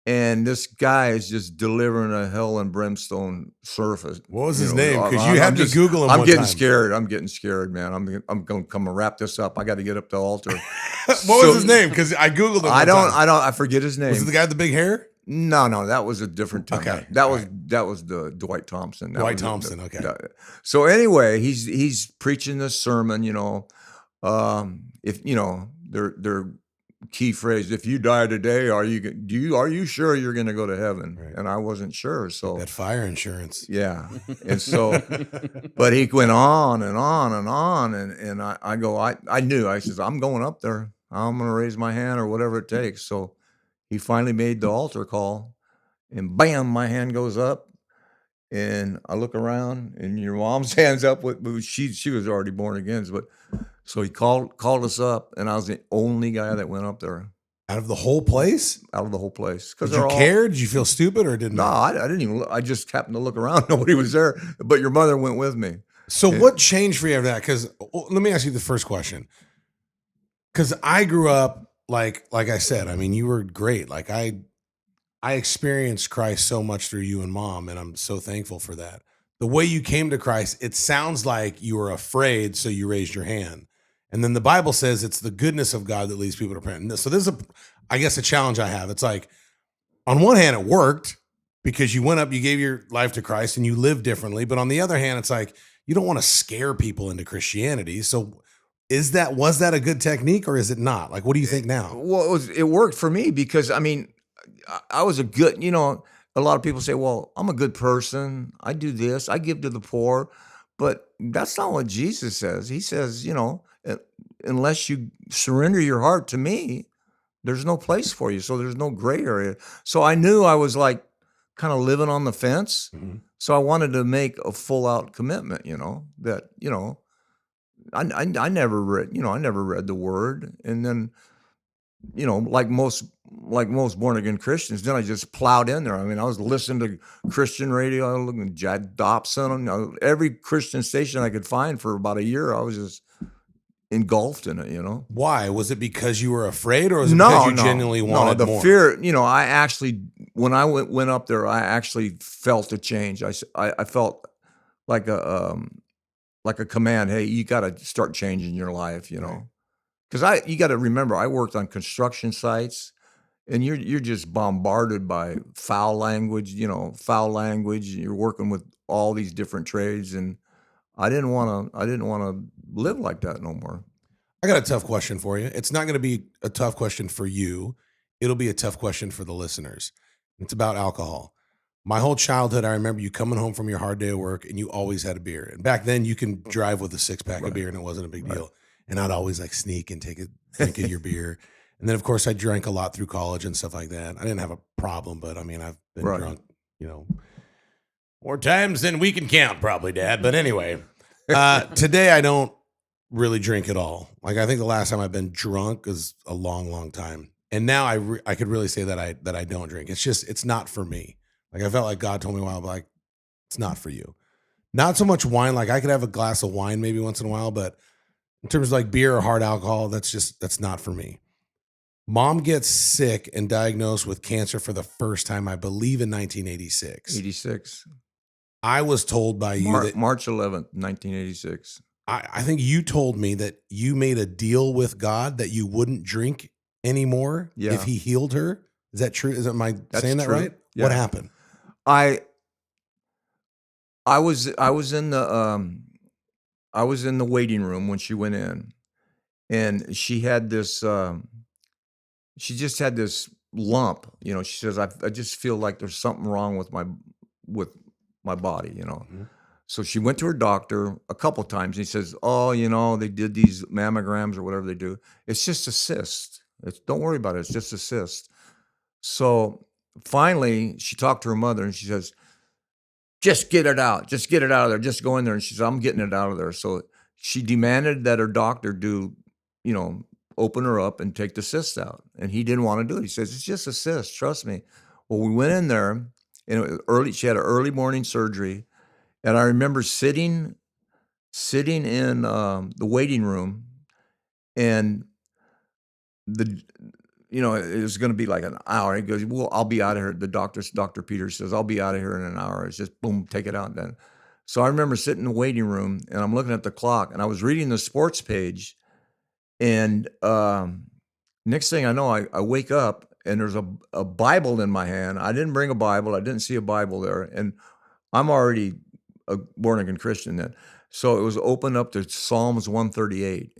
and this guy is just delivering a hell and brimstone surface. What was his name? Because you had to Google him. I'm one getting time. scared. I'm getting scared, man. I'm going to come and wrap this up. I got to get up to the altar. What was his name? Because I Googled him. I forget his name. Was it the guy with the big hair? No, that was a different time. Okay. That was the Dwight Thompson. Dwight Thompson, okay. So anyway, he's preaching this sermon, if their key phrase, if you die today, are you sure you're going to go to heaven? Right. And I wasn't sure. So That fire insurance. yeah. And so, but he went on and on and on. And I knew, I says, I'm going up there. I'm going to raise my hand or whatever it takes. So he finally made the altar call, and bam, my hand goes up. And I look around, and your mom's hands up she was already born again. But so he called us up, and I was the only guy that went up there. Out of the whole place? Out of the whole place. Did you care? Did you feel stupid or didn't? No, I didn't even look. I just happened to look around. Nobody was there, but your mother went with me. So what changed for you after that? Because let me ask you the first question. Because I grew up, like I said, I mean, you were great. Like I experienced Christ so much through you and Mom, and I'm so thankful for that. The way you came to Christ, it sounds like you were afraid, so you raised your hand. And then the Bible says it's the goodness of God that leads people to repent. So this is, I guess, a challenge I have. It's like, on one hand, it worked because you went up, you gave your life to Christ, and you lived differently. But on the other hand, it's like, you don't want to scare people into Christianity. So was that a good technique, or is it not? Like, what do you think now? Well, it worked for me because, I mean, I was a good, a lot of people say, well, I'm a good person. I do this. I give to the poor. But that's not what Jesus says. He says, unless you surrender your heart to me, there's no place for you. So there's no gray area. So I knew I was like kind of living on the fence. Mhm. So I wanted to make a full out commitment, that, I never read the word. And then, like most born again Christians, then I just plowed in there. I mean, I was listening to Christian radio. I was looking at Jack Dobson, every Christian station I could find for about a year. I was just engulfed in it, Why? Was it because you were afraid, or was it because you genuinely wanted the more? fear, I actually, when I went up there, I actually felt a change. I felt like a command. Hey, you got to start changing your life, Right. Because you got to remember, I worked on construction sites, and you're just bombarded by foul language. You're working with all these different trades, and I didn't want to live like that no more. I got a tough question for you. It's not going to be a tough question for you. It'll be a tough question for the listeners. It's about alcohol. My whole childhood, I remember you coming home from your hard day of work, and you always had a beer. And back then, you can drive with a 6-pack of beer, and it wasn't a big deal. And I'd always like sneak and take a drink of your beer. And then, of course, I drank a lot through college and stuff like that. I didn't have a problem, but I mean, I've been drunk, more times than we can count, probably, Dad. But anyway, today I don't really drink at all. Like, I think the last time I've been drunk is a long, long time. And now I could really say that I don't drink. It's not for me. Like, I felt like God told me a while back, like, it's not for you. Not so much wine. Like, I could have a glass of wine maybe once in a while, but in terms of like beer or hard alcohol, that's not for me. Mom gets sick and diagnosed with cancer for the first time, I believe, in 1986. 86. I was told by you that March 11th, 1986. I think you told me that you made a deal with God that you wouldn't drink anymore if he healed her. Is that true? Am I saying that right? Yeah. What happened? I was in the waiting room when she went in, and she had this she just had this lump. She says, I just feel like there's something wrong with my body. Mhm. So she went to her doctor a couple times, and he says, oh, they did these mammograms or whatever they do. It's just a cyst. Don't worry about it. It's just a cyst. So finally, she talked to her mother, and she says, just get it out. Just get it out of there. Just go in there. And she said, I'm getting it out of there. So she demanded that her doctor do, open her up and take the cyst out. And he didn't want to do it. He says, it's just a cyst, trust me. Well, we went in there and it was she had an early morning surgery. And I remember sitting in the waiting room, and it was going to be like an hour. He goes, well, I'll be out of here. Dr. Peters says, I'll be out of here in an hour. It's just boom, take it out. Then. So I remember sitting in the waiting room, and I'm looking at the clock, and I was reading the sports page. And next thing I know, I wake up, and there's a Bible in my hand. I didn't bring a Bible. I didn't see a Bible there. And I'm already a born-again Christian then. So it was open up to Psalms 138.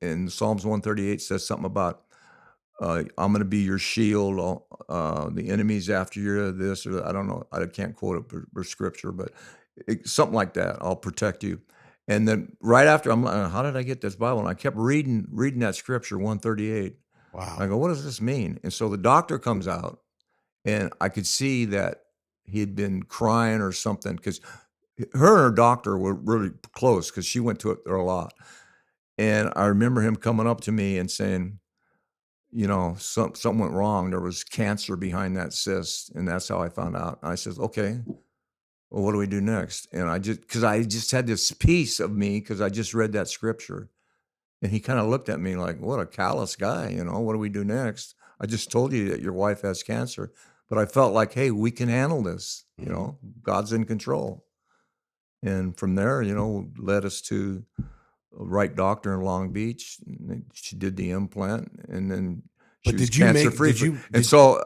And Psalms 138 says something about, I'm going to be your shield. The enemy's after you, this, or I don't know. I can't quote it for scripture, but something like that. I'll protect you. And then right after, I'm like, how did I get this Bible? And I kept reading that scripture, 138. Wow. I go, what does this mean? And so the doctor comes out, and I could see that he had been crying or something, because her and her doctor were really close, because she went to it there a lot. And I remember him coming up to me and saying, something went wrong. There was cancer behind that cyst. And that's how I found out. I said, okay, well, what do we do next? And because I just had this piece of me, because I just read that scripture. And he kind of looked at me like, what a callous guy, what do we do next? I just told you that your wife has cancer. But I felt like, hey, we can handle this. God's in control. And from there, led us to a right doctor in Long Beach. She did the implant, and then she was cancer-free. And so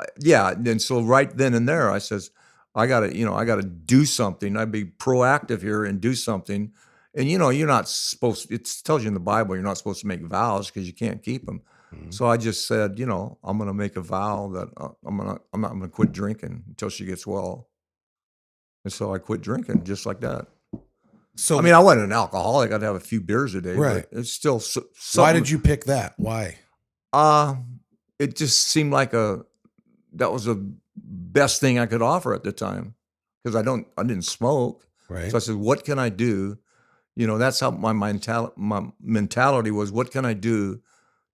right then and there, I says, I gotta do something. I'd be proactive here and do something. And you're not supposed. It tells you in the Bible you're not supposed to make vows because you can't keep them. Mm-hmm. So I just said, I'm gonna make a vow that I'm not gonna quit drinking until she gets well. And so I quit drinking just like that. So I mean, I wasn't an alcoholic. I'd have a few beers a day, right? But it's still. Why did you pick that? Why? It just seemed like that was the best thing I could offer at the time, because I didn't smoke, right? So I said, what can I do? That's how my mentality was. What can I do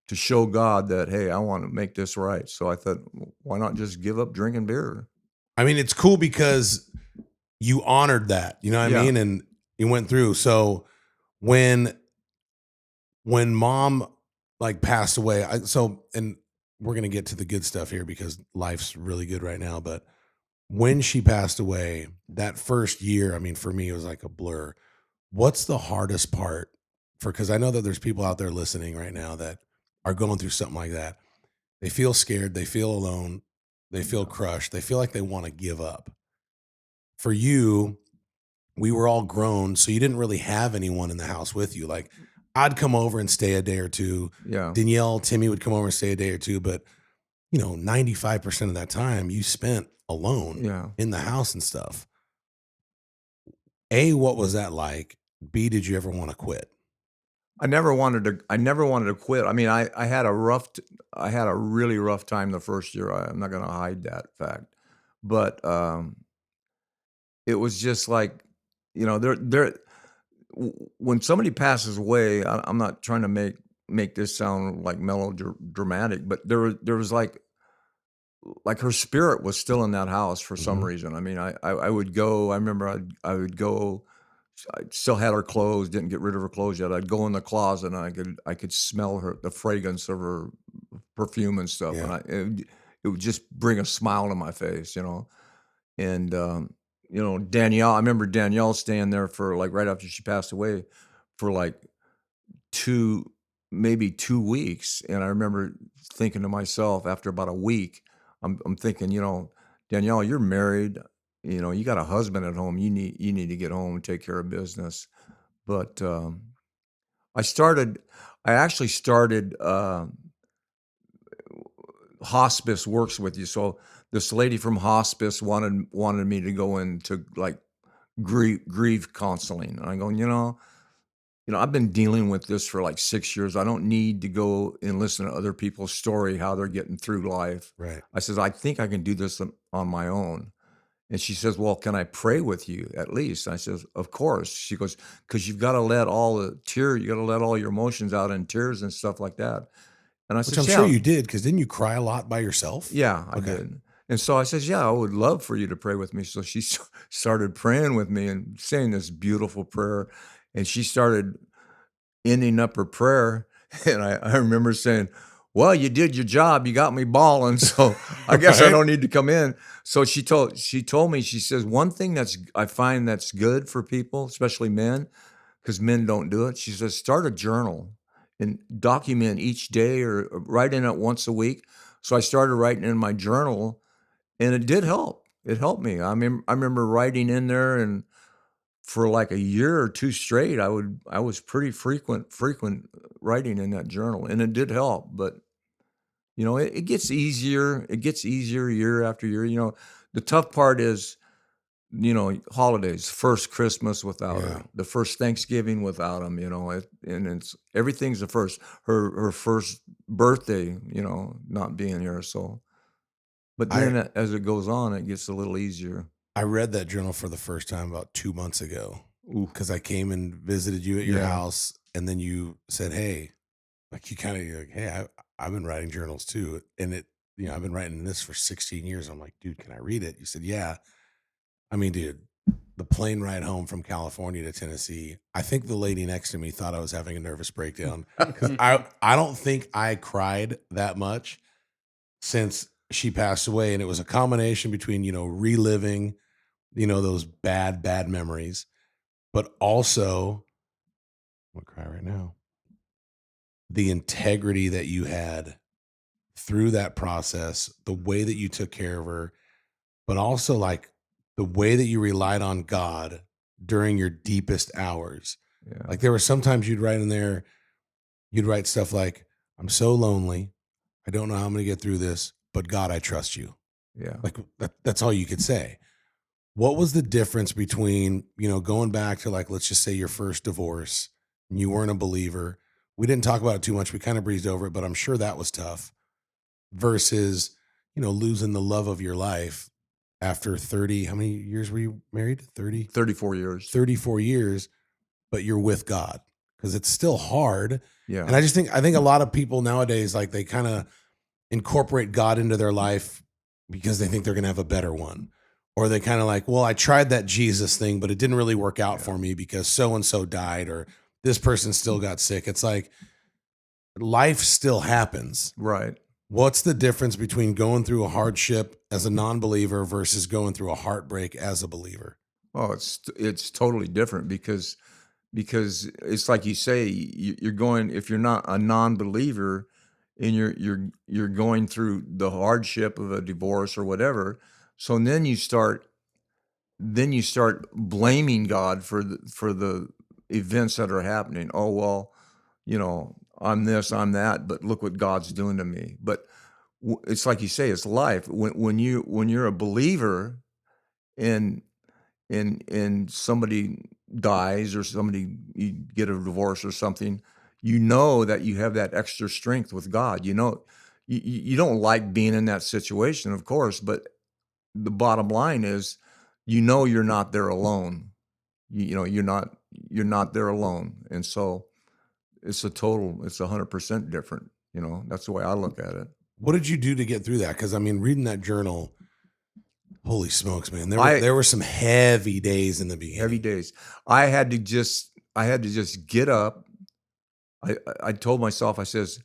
to show God that, hey, I want to make this right? So I thought, why not just give up drinking beer? I mean, it's cool because you honored that. You know what I mean? And you went through. So when mom passed away, and we're going to get to the good stuff here because life's really good right now. But when she passed away, that first year, I mean, for me, it was like a blur. What's the hardest part because I know that there's people out there listening right now that are going through something like that. They feel scared. They feel alone. They feel crushed. They feel like they want to give up. For you, we were all grown, so you didn't really have anyone in the house with you. Like, I'd come over and stay a day or two. Yeah. Danielle, Timmy would come over and stay a day or two. But, 95% of that time you spent alone in the house and stuff. A, what was that like? B, did you ever want to quit? I never wanted to quit. I mean, I had a really rough time the first year. I'm not going to hide that fact. But it was just like, when somebody passes away, I'm not trying to make this sound like melodramatic, but there was like her spirit was still in that house for some reason. I mean, I would go. I remember I would go. I still had her clothes. Didn't get rid of her clothes yet. I'd go in the closet and I could smell the fragrance of her perfume and stuff, and it would just bring a smile to my face, And Danielle, I remember Danielle staying there for right after she passed away for maybe 2 weeks. And I remember thinking to myself after about a week, I'm thinking, Danielle, you're married, you got a husband at home. You need to get home and take care of business. But I actually started hospice works with you. So this lady from hospice wanted me to go into grief counseling. And I'm going, I've been dealing with this for 6 years. I don't need to go and listen to other people's story, how they're getting through life. Right. I said, I think I can do this on my own. And she says, "Well, can I pray with you at least?" I says, "Of course." She goes, "Because you've got to let all the tear, you got to let all your emotions out in tears and stuff like that." And I Which I'm says, sure "Yeah, you did, because didn't you cry a lot by yourself? yeah, I Okay. did." And so I says, "Yeah, I would love for you to pray with me." So she started praying with me and saying this beautiful prayer, and she started ending up her prayer, and I remember saying, "Well, you did your job. You got me bawling, so I guess I Right? don't need to come in." So she told me, she says, "One thing that's I find that's good for people, especially men, because men don't do it." She says, "Start a journal and document each day or write in it once a week." So I started writing in my journal, and it did help. It helped me. I remember writing in there, and for like a year or 2 straight, I was pretty frequent writing in that journal, and it did help, but, it gets easier year after year, the tough part is, holidays, first Christmas without Yeah. her, the first Thanksgiving without him, and it's everything's the first. Her first birthday, not being here, so but I then as it goes on, it gets a little easier. I read that journal for the first time about 2 months ago, Ooh, because I came and visited you at your yeah, house, and then you said, "Hey," like, you kinda you're like, "Hey, I've been writing journals too, and I've been writing this for 16 years." I'm like, "Dude, can I read it?" You said, "Yeah." I mean, dude, the plane ride home from California to Tennessee, I think the lady next to me thought I was having a nervous breakdown, because I don't think I cried that much since she passed away, and it was a combination between, reliving, those bad memories, but also I'm gonna cry right now. The integrity that you had through that process, the way that you took care of her, but also like the way that you relied on God during your deepest hours. yeah, Like, there were sometimes you'd write in there, you'd write stuff like, "I'm so lonely. I don't know how I'm going to get through this, but God, I trust you." yeah. Like, that's all you could say. What was the difference between, going back to, like, let's just say your first divorce, and you weren't a believer? We didn't talk about it too much. We kind of breezed over it, but I'm sure that was tough, versus, losing the love of your life after 30, how many years were you married? 30, 34 years. 34 years, but you're with God, because it's still hard. Yeah. And I think a lot of people nowadays, like, they kind of incorporate God into their life because they think they're going to have a better one. Or they kind of like, well, I tried that Jesus thing, but it didn't really work out Yeah. for me because so and so died, or this person still got sick. It's like life still happens. Right. What's the difference between going through a hardship as a non-believer versus going through a heartbreak as a believer? Oh, it's totally different because it's like you say, you're going, if you're not a non-believer and you're going through the hardship of a divorce or whatever, so then you start blaming God for the events that are happening. Oh, well, I'm this, I'm that, but look what God's doing to me. But it's like you say, it's life. When you're a believer and and somebody dies or somebody, you get a divorce or something, you know that you have that extra strength with God. You don't like being in that situation, of course, but the bottom line is, you're not there alone. You're not there alone, and so it's 100% different. That's the way I look at it. What did you do to get through that? Because I mean, reading that journal, holy smokes, man, I there were some heavy days in the Heavy beginning. days. I had to just get up. I told myself, I says,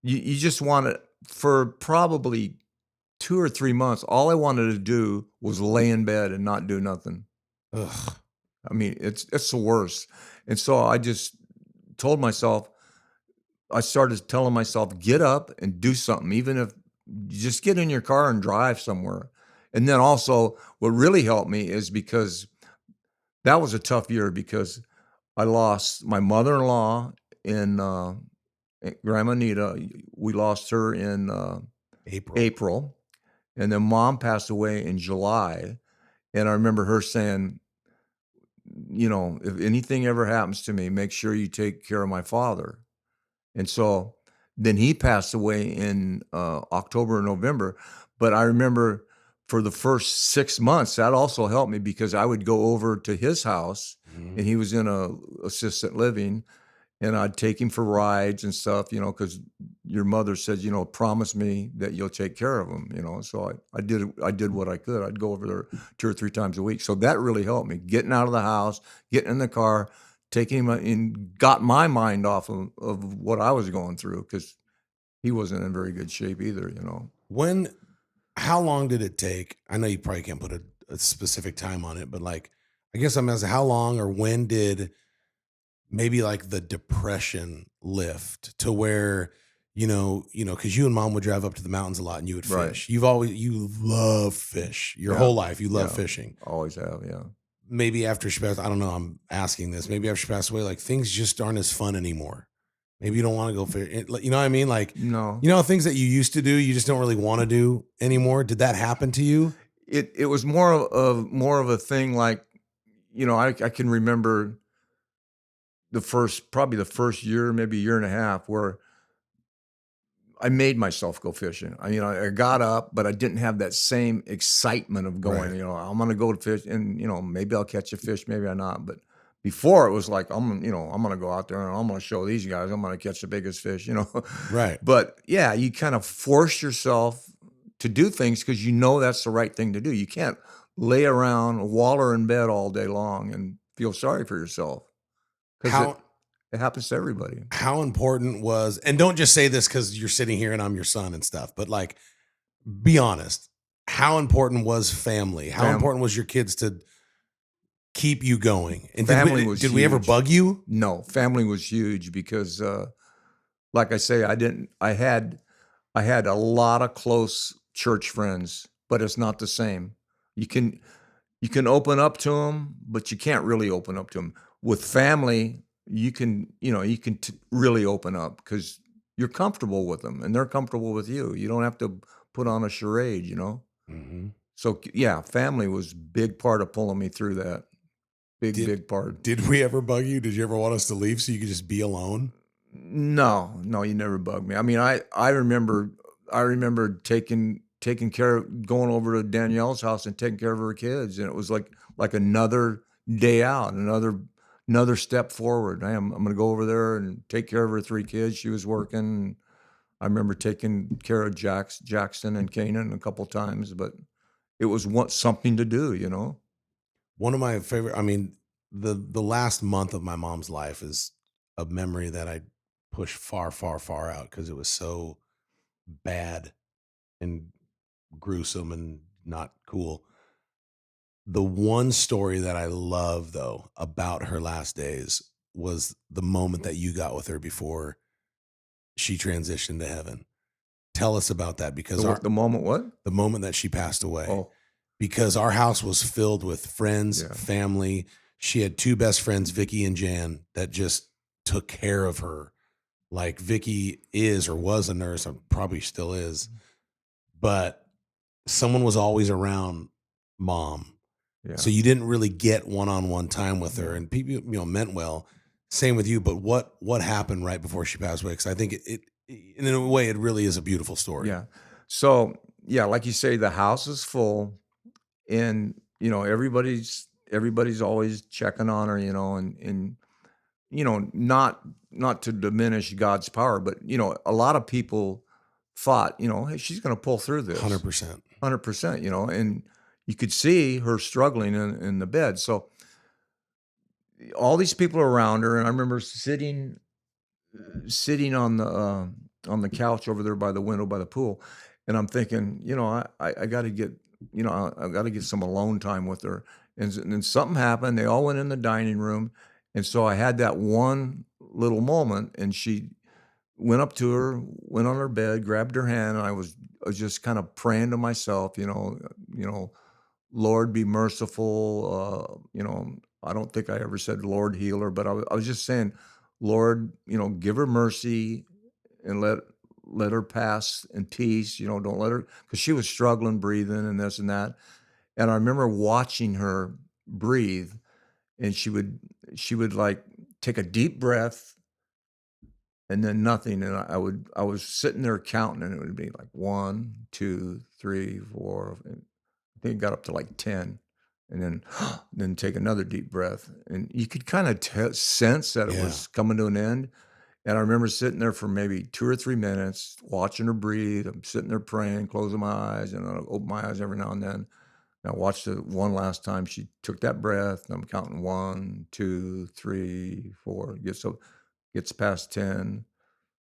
you just want to, for probably 2 or 3 months, all I wanted to do was lay in bed and not do nothing. Ugh. I mean, it's the worst. And so I just told myself, I started telling myself, get up and do something, even if just get in your car and drive somewhere. And then also, what really helped me is because that was a tough year because I lost my mother-in-law in Grandma Nita. We lost her in April. April, and then mom passed away in July. And I remember her saying, if anything ever happens to me, make sure you take care of my father. And so then he passed away in October or November. But I remember for the first 6 months, that also helped me because I would go over to his house, Mhm. and he was in a assisted living, and I'd take him for rides and stuff, because your mother said, "Promise me that you'll take care of him," so I did what I could. I'd go over there 2 or 3 times a week, so that really helped me, getting out of the house, getting in the car, taking him and got my mind off of what I was going through because he wasn't in very good shape either. When how long did it take? I know you probably can't put a specific time on it, but like I guess I'm asking how long or when did maybe like the depression lift to where because you and mom would drive up to the mountains a lot and you would Right. fish. You love fish your Yeah. whole life. You love Yeah. fishing. Always have, yeah. Maybe after she passed, I don't know. I'm asking this. Maybe after she passed away, like things just aren't as fun anymore. Maybe you don't want to go fish. You know what I mean? Like No. things that you used to do, you just don't really want to do anymore. Did that happen to you? It was more of a thing like, I can remember probably the first year, maybe year and a half, where I made myself go fishing. I got up, but I didn't have that same excitement of going, Right. I'm gonna go to fish and maybe I'll catch a fish, maybe I'm not. But before it was like, I'm gonna go out there and I'm gonna show these guys, I'm gonna catch the biggest fish. Right. But yeah, you kind of force yourself to do things because that's the right thing to do. You can't lay around, waller in bed all day long and feel sorry for yourself because it, How it happens to everybody. how important was, and don't just say this because you're sitting here and I'm your son and stuff, but like be honest. How important was family? How Fam- important was your kids to keep you going? And Family was did we ever huge. bug you? No, family was huge because, like I say, I had a lot of close church friends, but it's not the same. You can you can open up to them, but you can't really open up to them. With family, you can really open up because you're comfortable with them and they're comfortable with you. You don't have to put on a charade. Mhm. So yeah, family was big part of pulling me through that. Big, Did big part. did we ever bug you? Did you ever want us to leave so you could just be alone? No, no, you never bugged me. I mean, I remember taking care of going over to Danielle's house and taking care of her kids, and it was like another day out, another step forward. I'm gonna go over there and take care of her 3 kids. She was working. I remember taking care of Jackson and Kanan a couple times, but it was something to do. One of my favorite, I mean, the last month of my mom's life is a memory that I push far, far, far out because it was so bad and gruesome and not cool. The one story that I love though about her last days was the moment that you got with her before she transitioned to heaven. Tell us about that because The moment what? the moment that she passed away, Oh, because our house was filled with friends, yeah. family. She had two best friends, Vicky and Jan, that just took care of her. Like Vicky is or was a nurse, and probably still is, but someone was always around mom. Yeah. So you didn't really get one-on-one time with her, Yeah. and people, meant well. Same with you, but what happened right before she passed away? Because I think in a way, it really is a beautiful story. Yeah. So, yeah, like you say, the house is full and, everybody's always checking on her, and not to diminish God's power, but, a lot of people thought, hey, she's going to pull through this 100%. 100%, and you could see her struggling in the bed. So all these people around her, and I remember sitting on the couch over there by the window by the pool, and I'm thinking, I got to get, I got to get some alone time with her. And then something happened. They all went in the dining room, and so I had that one little moment, and she went up to her, went on her bed, grabbed her hand, and I was just kind of praying to myself, Lord, be merciful. I don't think I ever said Lord heal her, but I was just saying, Lord, give her mercy and let her pass in peace. Don't let her because she was struggling breathing and this and that. And I remember watching her breathe, and she would like take a deep breath and then nothing. And I was sitting there counting, and it would be like 1, 2, 3, 4. it got up to like 10, and then take another deep breath, and you could kind of sense that it Yeah. was coming to an end. And I remember sitting there for maybe 2 or 3 minutes, watching her breathe. I'm sitting there praying, closing my eyes, and I'll open my eyes every now and then. And I watched it one last time. She took that breath, and I'm counting 1, 2, 3, 4. Gets past 10,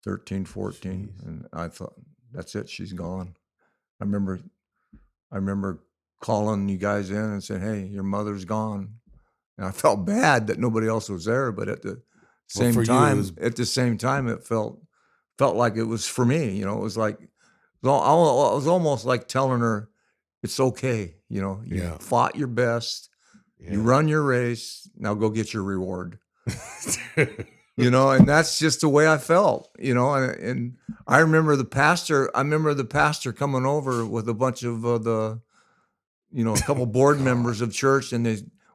13, 14, Jeez. and I thought, that's it. She's gone. I remember, I remember calling you guys in and saying, "Hey, your mother's gone." And I felt bad that nobody else was there, but at the Well, same for you, it time, was it felt like it was for me. It was like I was almost like telling her, "It's okay. You yeah, fought your best. You yeah. run your race. Now go get your reward." And that's just the way I felt. And I remember the pastor. I remember the pastor coming over with a bunch of a couple board members of church, and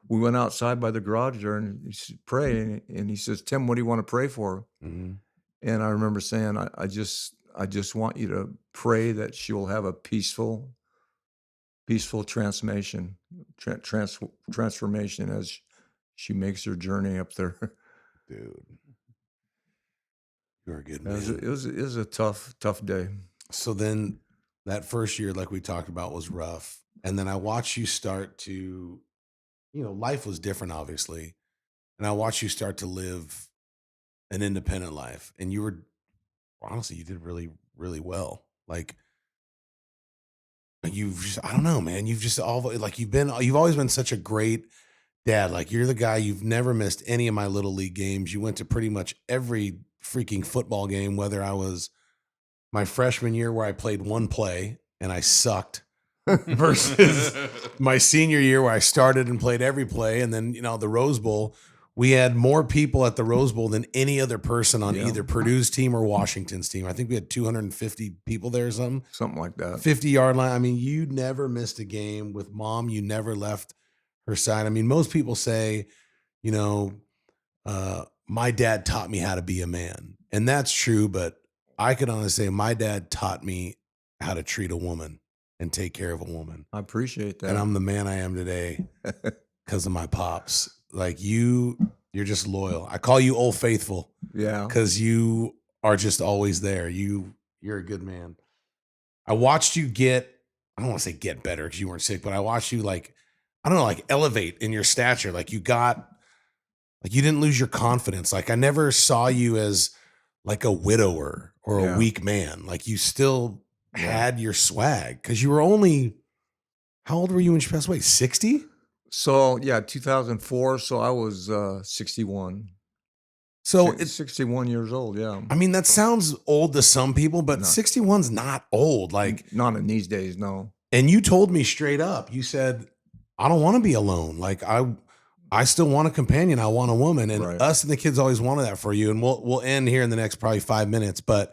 we went outside by the garage there, and he pray, and he says, "Tim, what do you want to pray for?" Mhm. And I remember saying, I just want you to pray that she will have a peaceful transformation, transformation as she makes her journey up there. Dude, you're a good It was, man. it was a tough day. So then that first year, like we talked about, was rough. And then I watched you start to, life was different, obviously. And I watched you start to live an independent life. And honestly, you did really, really well. Like, I don't know, man. You've always been such a great dad. Like, you're the guy, you've never missed any of my little league games. You went to pretty much every freaking football game, whether I was my freshman year where I played one play and I sucked versus my senior year where I started and played every play. And then, the Rose Bowl, we had more people at the Rose Bowl than any other person on Yeah. either Purdue's team or Washington's team. I think we had 250 people there or something. Something like that. 50-yard line. I mean, you never missed a game with mom. You never left her side. I mean, most people say, you know, my dad taught me how to be a man. And that's true. But I could honestly say my dad taught me how to treat a woman and take care of a woman. I appreciate that. And I'm the man I am today because of my pops. Like you're just loyal. I call you Old Faithful Yeah. because you are just always there. You're a good man. I watched you I don't want to say get better because you weren't sick, but I watched you elevate in your stature. Like you didn't lose your confidence. Like I never saw you as like a widower or a Yeah. weak man. Like you still had your swag because you were only, how old were you when she passed away? 60? So, 2004. So I was 61. So It's 61 years old. Yeah. I mean, that sounds old to some people, but No. 61's not old. Like, Not in these days, no. and you told me straight up, you said, I don't want to be alone. Like I still want a companion. I want a woman. And Right. us and the kids always wanted that for you. And we'll end here in the next probably 5 minutes. But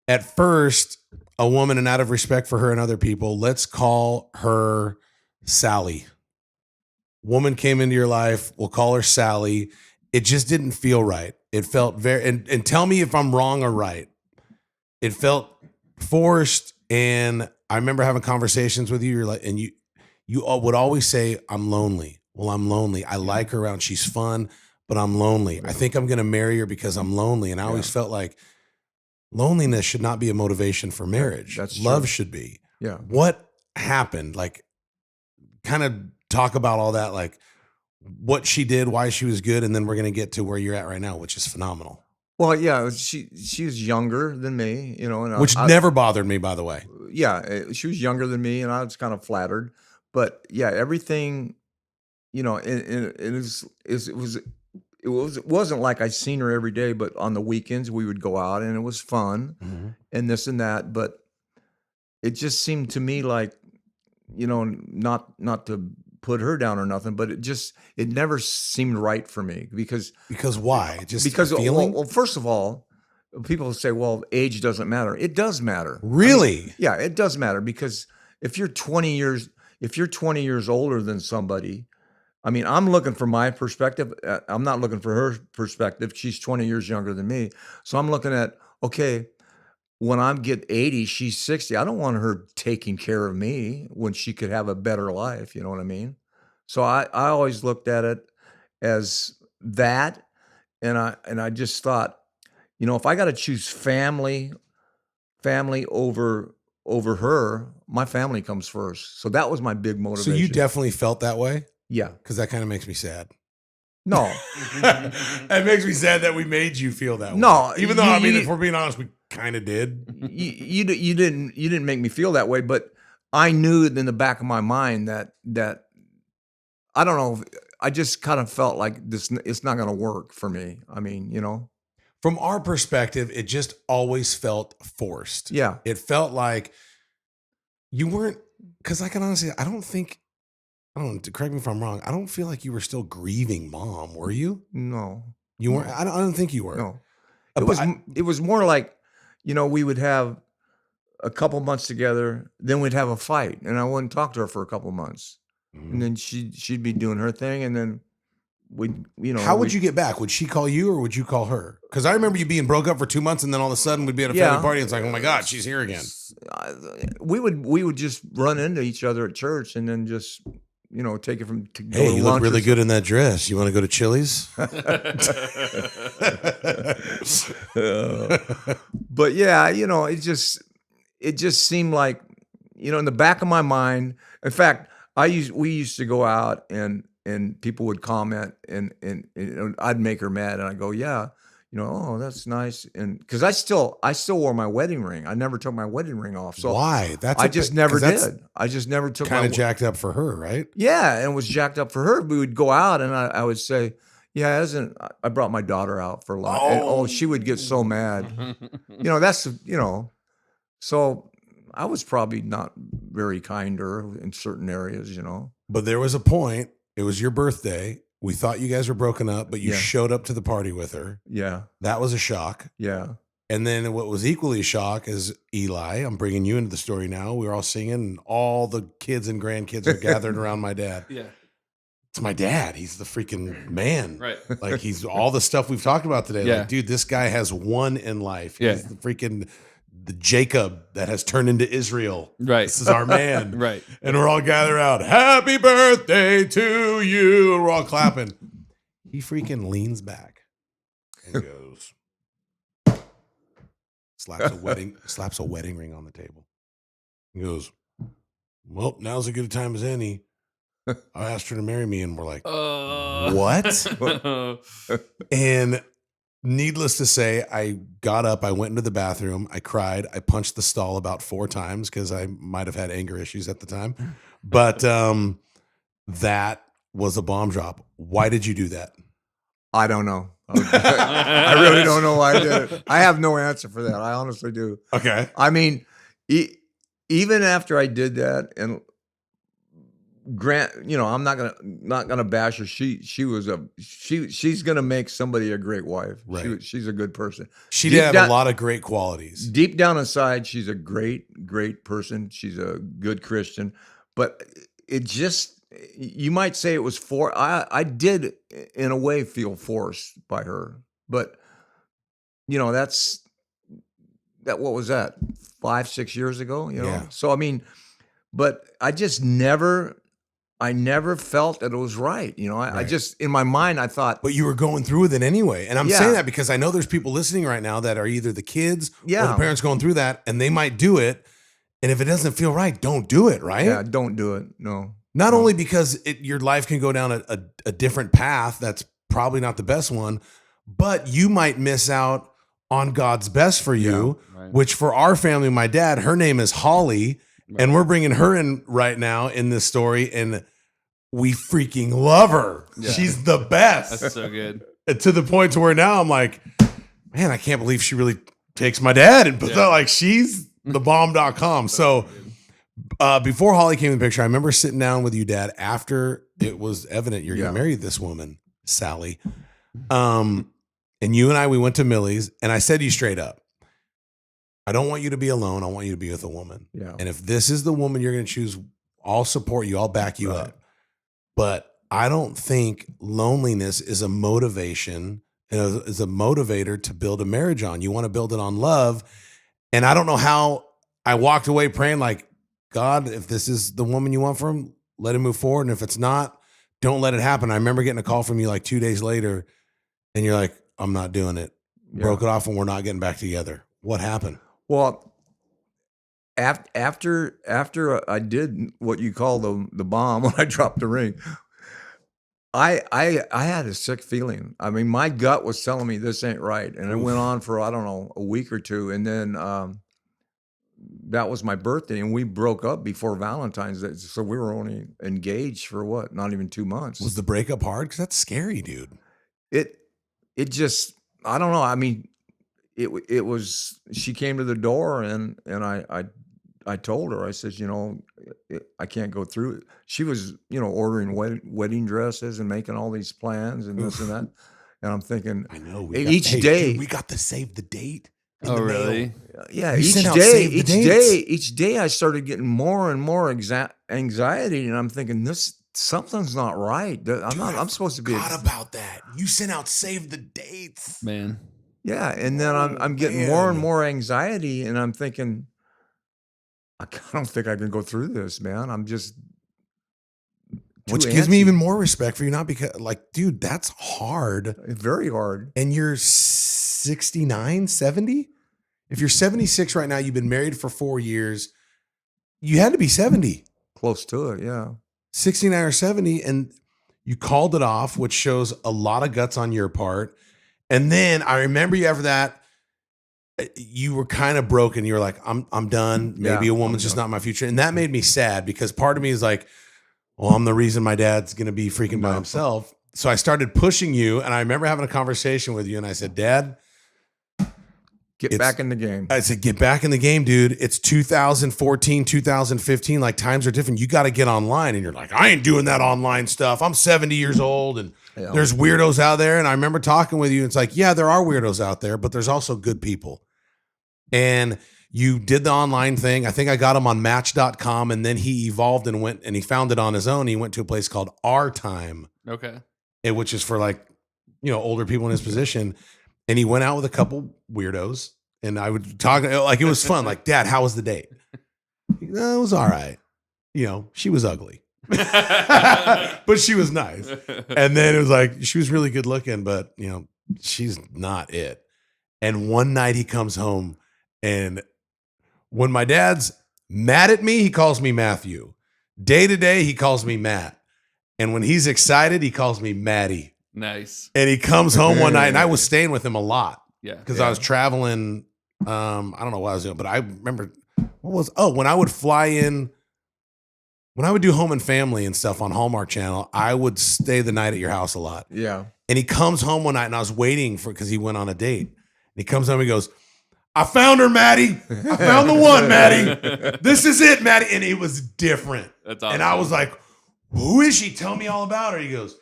at first, a woman, and out of respect for her and other people, let's call her Sally. Woman came into your life. We'll call her Sally. It just didn't feel right. It felt very, and tell me if I'm wrong or right. It felt forced. And I remember having conversations with you. You're like, and you would always say, I'm lonely. Well, I'm lonely. I like her around. She's fun, but I'm lonely. I think I'm going to marry her because I'm lonely. And I always felt like loneliness should not be a motivation for marriage. That's Love true. should be. Yeah. What happened? Like, kind of talk about all that, like what she did, why she was good, and then we're going to get to where you're at right now, which is phenomenal. Well, yeah, she was younger than me, and Which never bothered me, by the way. she was younger than me, and I was kind of flattered. But yeah, everything, and it wasn't like I seen her every day, but on the weekends we would go out and it was fun and this and that. But it just seemed to me like, not to put her down or nothing, but it never seemed right for me because why? Just because feeling? well, first of all, people say, well, age doesn't matter. It does matter. Really? Yeah, it does matter because if you're 20 years older than somebody, I mean, I'm looking from my perspective. I'm not looking for her perspective. She's 20 years younger than me. So I'm looking at, okay, when I get 80, she's 60. I don't want her taking care of me when she could have a better life. You know what I mean? So I always looked at it as that. And I just thought, if I got to choose family over her, my family comes first. So that was my big So motivation. you definitely felt that way? Yeah. Because that kind of makes me sad. No. It makes me sad that we made you feel that way. No, Even though, if we're being honest, we kind of did. you didn't make me feel that way, but I knew in the back of my mind that I don't know. I just kind of felt like it's not going to work for me. I mean, From our perspective, it just always felt forced. Yeah. It felt like you weren't, because I can honestly, I don't, correct me if I'm wrong. I don't feel like you were still grieving mom, were you? No. You weren't? I don't think you were. No. It was more like, we would have a couple months together, then we'd have a fight, and I wouldn't talk to her for a couple months. And then she'd be doing her thing, and then How would you get back? Would she call you or would you call her? Because I remember you being broke up for 2 months, and then all of a sudden we'd be at a family party, and it's like, oh my God, she's here again. We would just run into each other at church, and then just take it from. Hey, you look really good in that dress. You want to go to Chili's? But yeah, it just seemed like, in the back of my mind. In fact, we used to go out and people would comment and I'd make her mad, and I'd go, yeah, oh, that's nice. And because I still wore my wedding ring. I never took my wedding ring off. So why? I just never did. I just never took kind of jacked up for her, right? Yeah, and it was jacked up for her. We would go out, and I would say, yeah, I brought my daughter out for lunch. And, she would get so mad. So I was probably not very kind to her in certain areas, But there was a point. It was your birthday. We thought you guys were broken up, but you showed up to the party with her. Yeah. That was a shock. Yeah. And then what was equally a shock is Eli. I'm bringing you into the story now. We were all singing, and all the kids and grandkids are gathered around my dad. Yeah. It's my dad. He's the freaking man. Right. Like, he's all the stuff we've talked about today. Yeah. Like, dude, this guy has one in life. Yeah. He's the Jacob that has turned into Israel. Right. This is our man. Right. And we're all gathered out. Happy birthday to you. And we're all clapping. He freaking leans back and goes, slaps a wedding ring on the table. He goes, well, now's as good a time as any. I asked her to marry me, and we're like, what? And needless to say, I got up, I went into the bathroom, I cried, I punched the stall about 4 times because I might have had anger issues at the time. But that was a bomb drop. Why did you do that? I don't know. I really don't know why I did it. I have no answer for that. I honestly do. Okay. I mean, even after I did that, and I'm not gonna bash her. She's gonna make somebody a great wife. Right. She's a good person. She did have a lot of great qualities. Deep down inside, she's a great person. She's a good Christian, but it just, you might say it was I did in a way feel forced by her, but what was that, 5-6 years ago? Yeah. So I mean, but I just never felt that it was right. I just, in my mind, I thought. But you were going through with it anyway. And I'm saying that because I know there's people listening right now that are either the kids or the parents going through that, and they might do it. And if it doesn't feel right, don't do it, right? Yeah, don't do it. No. Not only because your life can go down a different path that's probably not the best one, but you might miss out on God's best for you, which for our family, my dad, her name is Holly, and we're bringing her in right now in this story, and we freaking love her. Yeah. She's the best. That's so good. To the point to where now I'm like, man, I can't believe she really takes my dad and puts out, like, she's the bomb.com. So before Holly came in the picture, I remember sitting down with you, Dad, after it was evident you're going to marry this woman, Sally. And you and I, we went to Millie's, and I said to you straight up, I don't want you to be alone. I want you to be with a woman. Yeah. And if this is the woman you're going to choose, I'll support you. I'll back you up. But I don't think loneliness is a motivation, is a motivator to build a marriage on. You want to build it on love. And I don't know how I walked away praying like, God, if this is the woman you want for him, let him move forward. And if it's not, don't let it happen. I remember getting a call from you like 2 days later, and you're like, I'm not doing it. Yeah. Broke it off, and we're not getting back together. What happened? Well, after I did what you call the bomb when I dropped the ring, I had a sick feeling. I mean, my gut was telling me this ain't right, and it went on for, I don't know, a week or two, and then that was my birthday, and we broke up before Valentine's Day, so we were only engaged for what? Not even 2 months. Was the breakup hard? Because that's scary, dude. It just, I don't know. I mean, it was. She came to the door, and I told her, I said, I can't go through it. She was, ordering wedding dresses and making all these plans and this and that. And I'm thinking, I know. each day, dude, we got to save the date. Oh, really? Yeah, You sent out save the dates. each day, I started getting more and more anxiety, and I'm thinking, something's not right. I'm supposed to be. Forgot about that. You sent out save the dates, Man. Yeah, and then I'm getting more and more anxiety, and I'm thinking, I don't think I can go through this, man. I'm just which gives me even more respect for you, not because, like, dude, that's hard. Very hard. And you're 69, 70? If you're 76 right now, you've been married for 4 years, you had to be 70. Close to it, yeah. 69 or 70, and you called it off, which shows a lot of guts on your part. And then I remember you after that, you were kind of broken. You were like, I'm done. Maybe a woman's just not my future. And that made me sad because part of me is like, well, I'm the reason my dad's going to be freaking by himself. So I started pushing you, and I remember having a conversation with you, and I said, Dad, get back in the game. I said, get back in the game, dude. It's 2014, 2015. Like, times are different. You got to get online. And you're like, I ain't doing that online stuff. I'm 70 years old, and there's weirdos out there. And I remember talking with you. It's like, yeah, there are weirdos out there, but there's also good people. And you did the online thing. I think I got him on Match.com, and then he evolved and went, and he found it on his own. He went to a place called Our Time. Okay. Which is for, like, older people in his position. And he went out with a couple weirdos, and I would talk, like, it was fun. Like, Dad, how was the date? It was all right. She was ugly, but she was nice. And then it was like, she was really good looking, but she's not it. And one night he comes home, and when my dad's mad at me, he calls me Matthew. Day to day, he calls me Matt. And when he's excited, he calls me Maddie. Nice. And he comes home one night, and I was staying with him a lot. Yeah. Because I was traveling. I don't know what I was doing, but I remember when I would fly in, when I would do Home and Family and stuff on Hallmark Channel, I would stay the night at your house a lot. Yeah. And he comes home one night, and I was waiting because he went on a date. And he comes home and he goes, I found her, Maddie. I found the one, Maddie. This is it, Maddie. And it was different. That's awesome. And I was like, who is she? Tell me all about her. He goes,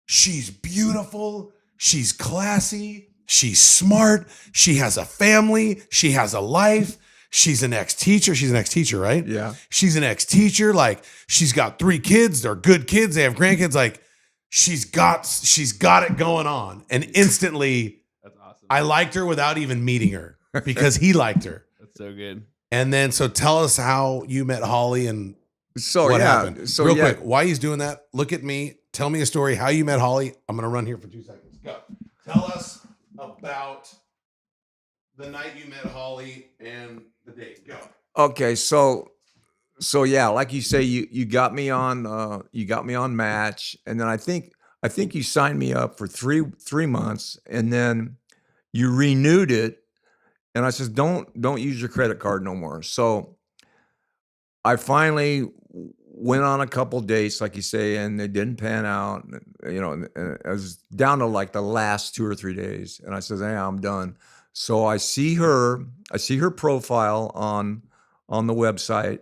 she's beautiful. She's classy. She's smart. She has a family. She has a life. She's an ex-teacher. She's an ex-teacher, right? Yeah. She's an ex-teacher. Like, she's got 3 kids. They're good kids. They have grandkids. Like, she's got it going on. And instantly, that's awesome. I liked her without even meeting her because he liked her. That's so good. And then, so tell us how you met Holly and So what yeah. happened. So real yeah. quick, while he's doing that, look at me. Tell me a story, how you met Holly. I'm going to run here for 2 seconds. Go. Tell us about the night you met Holly and the date. Go. Okay, so yeah, like you say, you got me on Match, and then I think you signed me up for three months, and then you renewed it, and I said, don't use your credit card no more. So I finally went on a couple dates, like you say, and they didn't pan out. And I was down to like the last 2 or 3 days, and I said, "Hey, I'm done." So I see her profile on the website,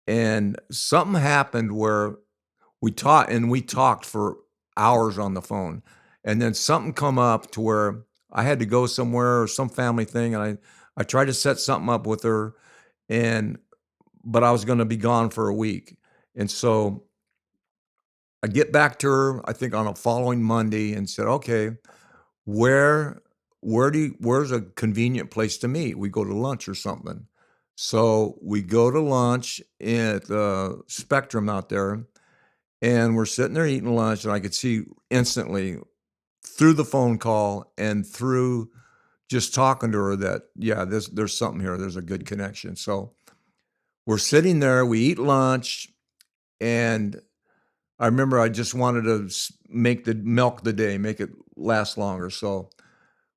and something happened where we talked for hours on the phone, and then something come up to where I had to go somewhere or some family thing, and I tried to set something up with her, but I was going to be gone for a week. And so I get back to her, I think on a following Monday, and said, okay, where where's a convenient place to meet? We go to lunch or something. So we go to lunch at the Spectrum out there, and we're sitting there eating lunch, and I could see instantly through the phone call and through just talking to her that, yeah, there's something here. There's a good connection. So we're sitting there, we eat lunch, and I remember I just wanted to milk the day, make it last longer. So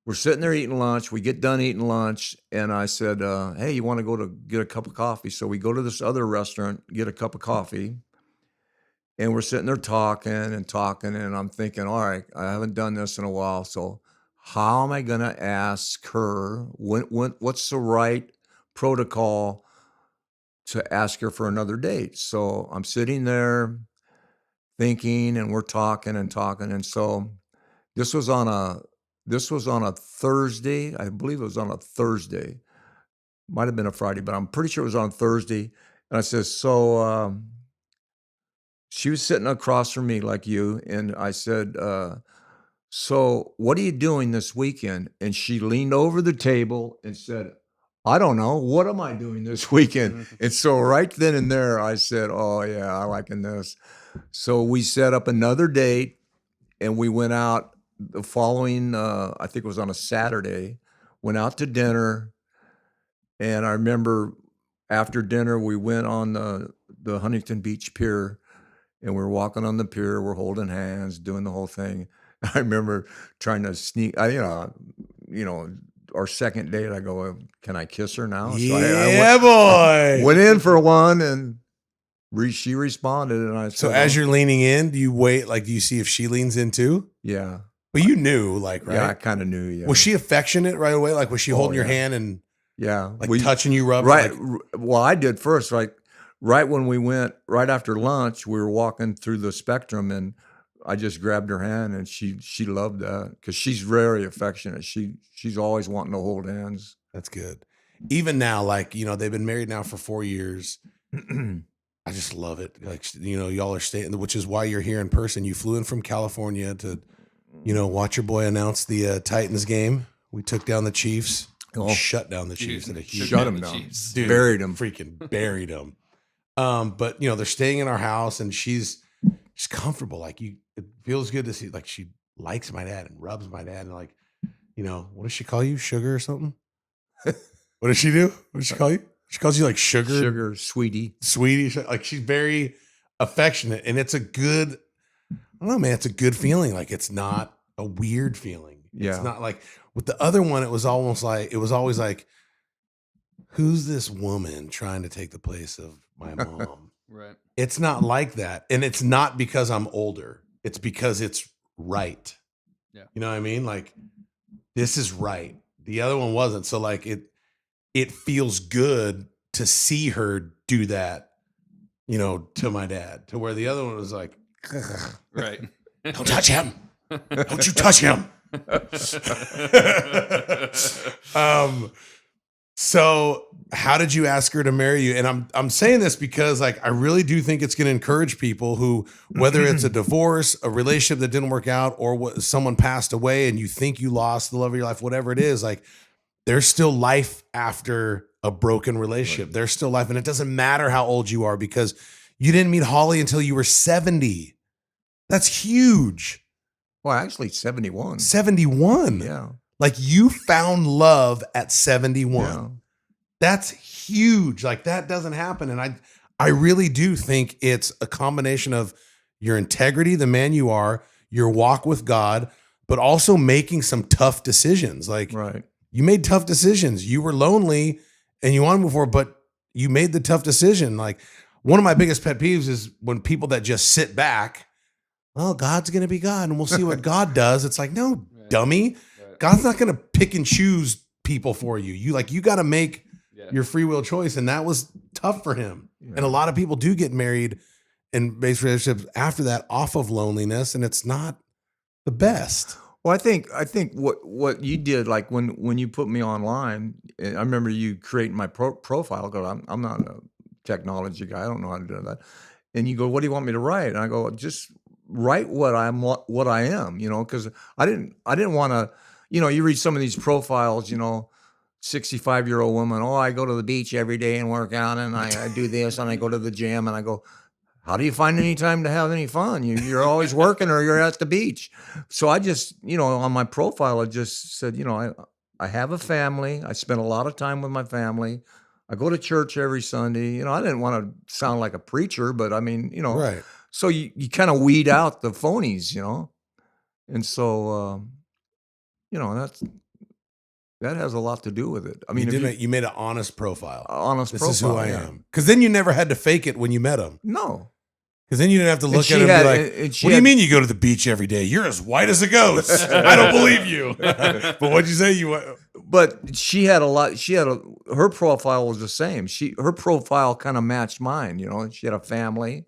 we're sitting there eating lunch. We get done eating lunch, and I said, hey, you want to go to get a cup of coffee? So we go to this other restaurant, get a cup of coffee, and we're sitting there talking, and I'm thinking, all right, I haven't done this in a while, so how am I going to ask her? What's the right protocol to ask her for another date? So I'm sitting there thinking, and we're talking, and so this was on a Thursday. I believe it was on a Thursday. Might have been a Friday, but I'm pretty sure it was on Thursday. And I said, so she was sitting across from me like you, and I said, so what are you doing this weekend? And she leaned over the table and said, I don't know. What am I doing this weekend? And so right then and there, I said, oh, yeah, I liking this. So we set up another date, and we went out the following, I think it was on a Saturday, went out to dinner. And I remember after dinner, we went on the Huntington Beach Pier, and we were walking on the pier. We're holding hands, doing the whole thing. I remember trying to sneak, our second date, I go, can I kiss her now? Yeah, so boy. Went in for one, and she responded, and I said, So as you're leaning in, do you wait? Like, do you see if she leans in too? yeah. But you knew, like, right? Yeah, I kind of knew, yeah. Was she affectionate right away? Like, was she holding your hand and yeah. like touching you, rubbing? Right. Like, Well, I did first, right when we went, right after lunch, we were walking through the Spectrum, and I just grabbed her hand, and she loved that because she's very affectionate. She's always wanting to hold hands. that's good. Even now, like, they've been married now for 4 years. I just love it. Like, y'all are staying, which is why you're here in person. You flew in from California to, watch your boy announce the Titans game. We took down the Chiefs. Oh. Shut down the Chiefs. At a huge Shut them down. Dude, Buried them. Freaking buried them. But they're staying in our house, and she's comfortable. Like, it feels good to see. Like, she likes my dad and rubs my dad, and like, what does she call you? Sugar or something? What does she do? What does she call you? She calls you like sugar, sweetie. Like, she's very affectionate, and it's a good. I don't know, man. It's a good feeling. Like, it's not a weird feeling. Yeah. It's not like with the other one. It was always like, who's this woman trying to take the place of my mom? Right. It's not like that. And it's not because I'm older. It's because it's right. Yeah. You know what I mean? Like, this is right. The other one wasn't. So like it feels good to see her do that, to my dad, to where the other one was like, Right. don't touch him. Don't you touch him. So how did you ask her to marry you? And I'm saying this because, like, I really do think it's going to encourage people who, whether it's a divorce, a relationship that didn't work out, or someone passed away and you think you lost the love of your life, whatever it is, like, there's still life after a broken relationship. Right. There's still life. And it doesn't matter how old you are, because you didn't meet Holly until you were 70. That's huge. Well, actually 71. 71. Yeah. Like, you found love at 71. Yeah. That's huge. Like, that doesn't happen. And I really do think it's a combination of your integrity, the man you are, your walk with God, but also making some tough decisions. Like, right. You made tough decisions. You were lonely and you wanted to move forward, but you made the tough decision. Like, one of my biggest pet peeves is when people that just sit back, well, God's going to be God and we'll see what God does. It's like, no, dummy. God's not going to pick and choose people for you. You got to make your free will choice. And that was tough for him. Yeah. And a lot of people do get married and base relationships after that off of loneliness. And it's not the best. Well, I think what you did, like when you put me online, I remember you creating my profile. Go, I'm not a technology guy. I don't know how to do that. And you go, what do you want me to write? And I go, just write what I am, because I didn't want to, you know, you read some of these profiles, you know, 65-year-old woman, oh, I go to the beach every day and work out, and I do this, and I go to the gym, and I go, how do you find any time to have any fun? You're always working or you're at the beach. So I just, you know, on my profile, I just said, you know, I have a family. I spend a lot of time with my family. I go to church every Sunday. You know, I didn't want to sound like a preacher, but I mean, you know, Right. so you kind of weed out the phonies, you know? And so, you know, that has a lot to do with it. I mean, You made an honest profile. honest This profile, is who I yeah. am. Because then you never had to fake it when you met him. No. Because then you didn't have to look she at him had- and be and like, she what do you had- mean you go to the beach every day? You're as white as a ghost. I don't believe you. But what'd you say? But she had a lot. Her profile was the same. Her profile kind of matched mine. You know, she had a family.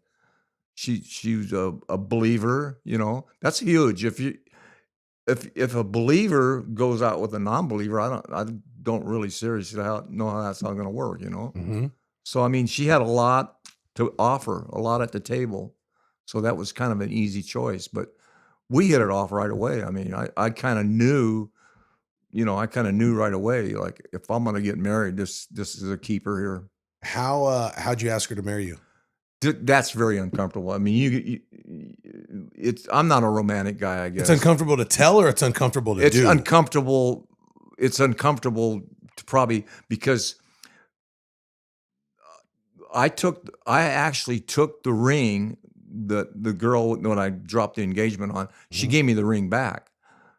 She was a believer. You know, that's huge. If a believer goes out with a non-believer, I don't really seriously know how that's not going to work. You know. Mm-hmm. So I mean, she had a lot to offer, a lot at the table. So that was kind of an easy choice. But we hit it off right away. I mean, I kind of knew. You know, I kind of knew right away, like if I'm going to get married, this is a keeper here. How'd you ask her to marry you? That's very uncomfortable. I mean, I'm not a romantic guy, I guess. It's uncomfortable to tell, or it's uncomfortable to It's do? uncomfortable. It's uncomfortable to probably because I actually took the ring that the girl, when I dropped the engagement on, she gave me the ring back.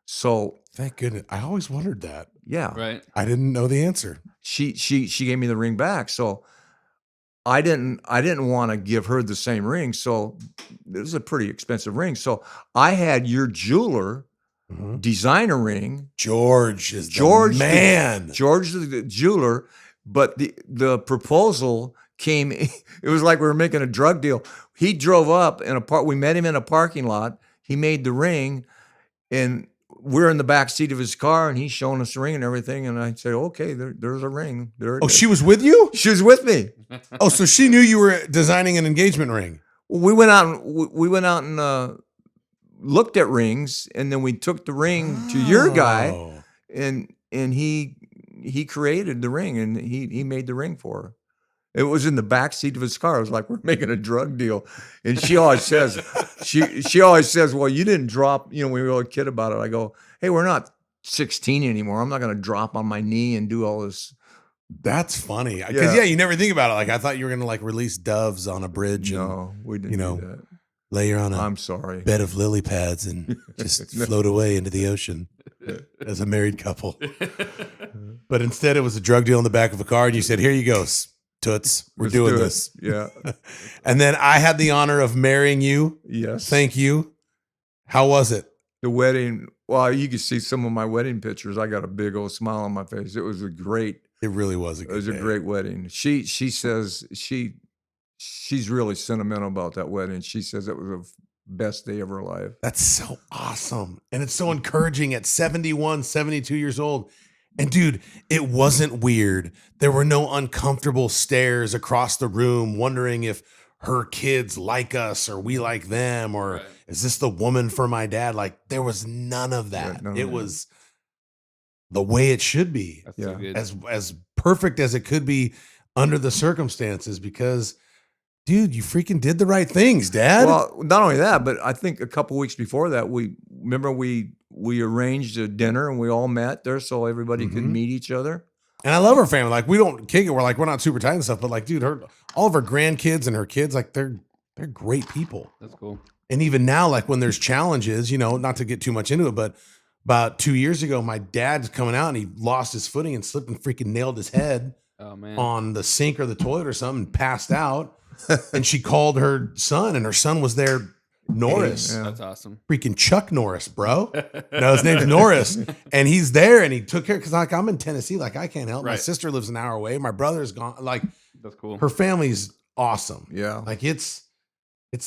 So Thank goodness. I always wondered that. yeah, Right. I didn't know the answer. she gave me the ring back. So I didn't want to give her the same ring. So it was a pretty expensive ring. So I had your jeweler Mhm. design a ring, George is George the the- man. George the jeweler, but the proposal came. It was like we were making a drug deal. He drove up we met him in a parking lot. He made the ring, and we're in the back seat of his car, and he's showing us the ring and everything. And I said, "Okay, there's a ring." There it Oh, is. she was with you? She was with me. Oh, so she knew you were designing an engagement ring. We went out and looked at rings, and then we took the ring to your guy, Oh. and he created the ring, and he made the ring for her. It was in the back seat of his car. It was like we're making a drug deal, and she always says, she always says, "Well, you didn't drop." You know, when we were a kid about it, I go, "Hey, we're not 16 anymore. I'm not going to drop on my knee and do all this." That's funny. Because, Yeah. you never think about it. Like, I thought you were going to, like, release doves on a bridge and No, we didn't you know, do that. lay her on a I'm sorry. bed of lily pads and just float away into the ocean as a married couple. But instead, it was a drug deal in the back of a car, and you said, "Here you go, toots. We're Let's doing do it. this." Yeah. And then I had the honor of marrying you. Yes. Thank you. How was it? The wedding. Well, you can see some of my wedding pictures. I got a big old smile on my face. It was a great. It really was a It good was a day. great wedding. She says she's really sentimental about that wedding. She says it was the best day of her life. That's so awesome. And it's so encouraging at 71, 72 years old. And dude, it wasn't weird. There were no uncomfortable stares across the room wondering if her kids like us or we like them, or Right. is this the woman for my dad? Like, there was none of that. none of It that. was the way it should be, That's so Yeah. good. as perfect as it could be under the circumstances, because dude, you freaking did the right things, Dad. Well, not only that, but I think a couple weeks before that, we arranged a dinner and we all met there so everybody could Mhm. meet each other. And I love her family. Like, we don't kick it. We're not super tight and stuff, but like, dude, all of her grandkids and her kids, like, they're great people. That's cool. And even now, like, when there's challenges, not to get too much into it, but about 2 years ago, my dad's coming out and he lost his footing and slipped and freaking nailed his head Oh man. on the sink or the toilet or something and passed out. And she called her son, and her son was there, Norris. Yeah. That's awesome. Freaking Chuck Norris, bro. No, his name's Norris. And he's there and he took care, because like, I'm in Tennessee, like, I can't help. My Right. sister lives an hour away. My brother's gone. Like, That's cool. her family's awesome. Yeah. Like, it's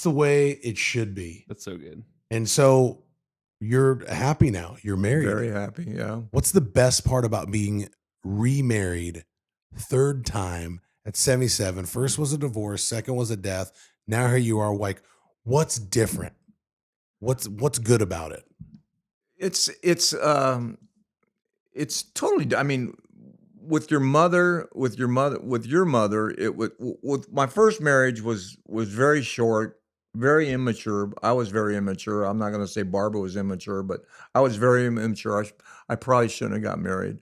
the way it should be. That's so good. And so you're happy now. You're married. Very happy. Yeah. What's the best part about being remarried third time at 77? First was a divorce, second was a death. Now here you are. Like, what's different? What's good about it? It's it's totally. I mean, with your mother, it with my first marriage was very short, very immature. I was very immature. I'm not going to say Barbara was immature, but I was very immature. I probably shouldn't have got married.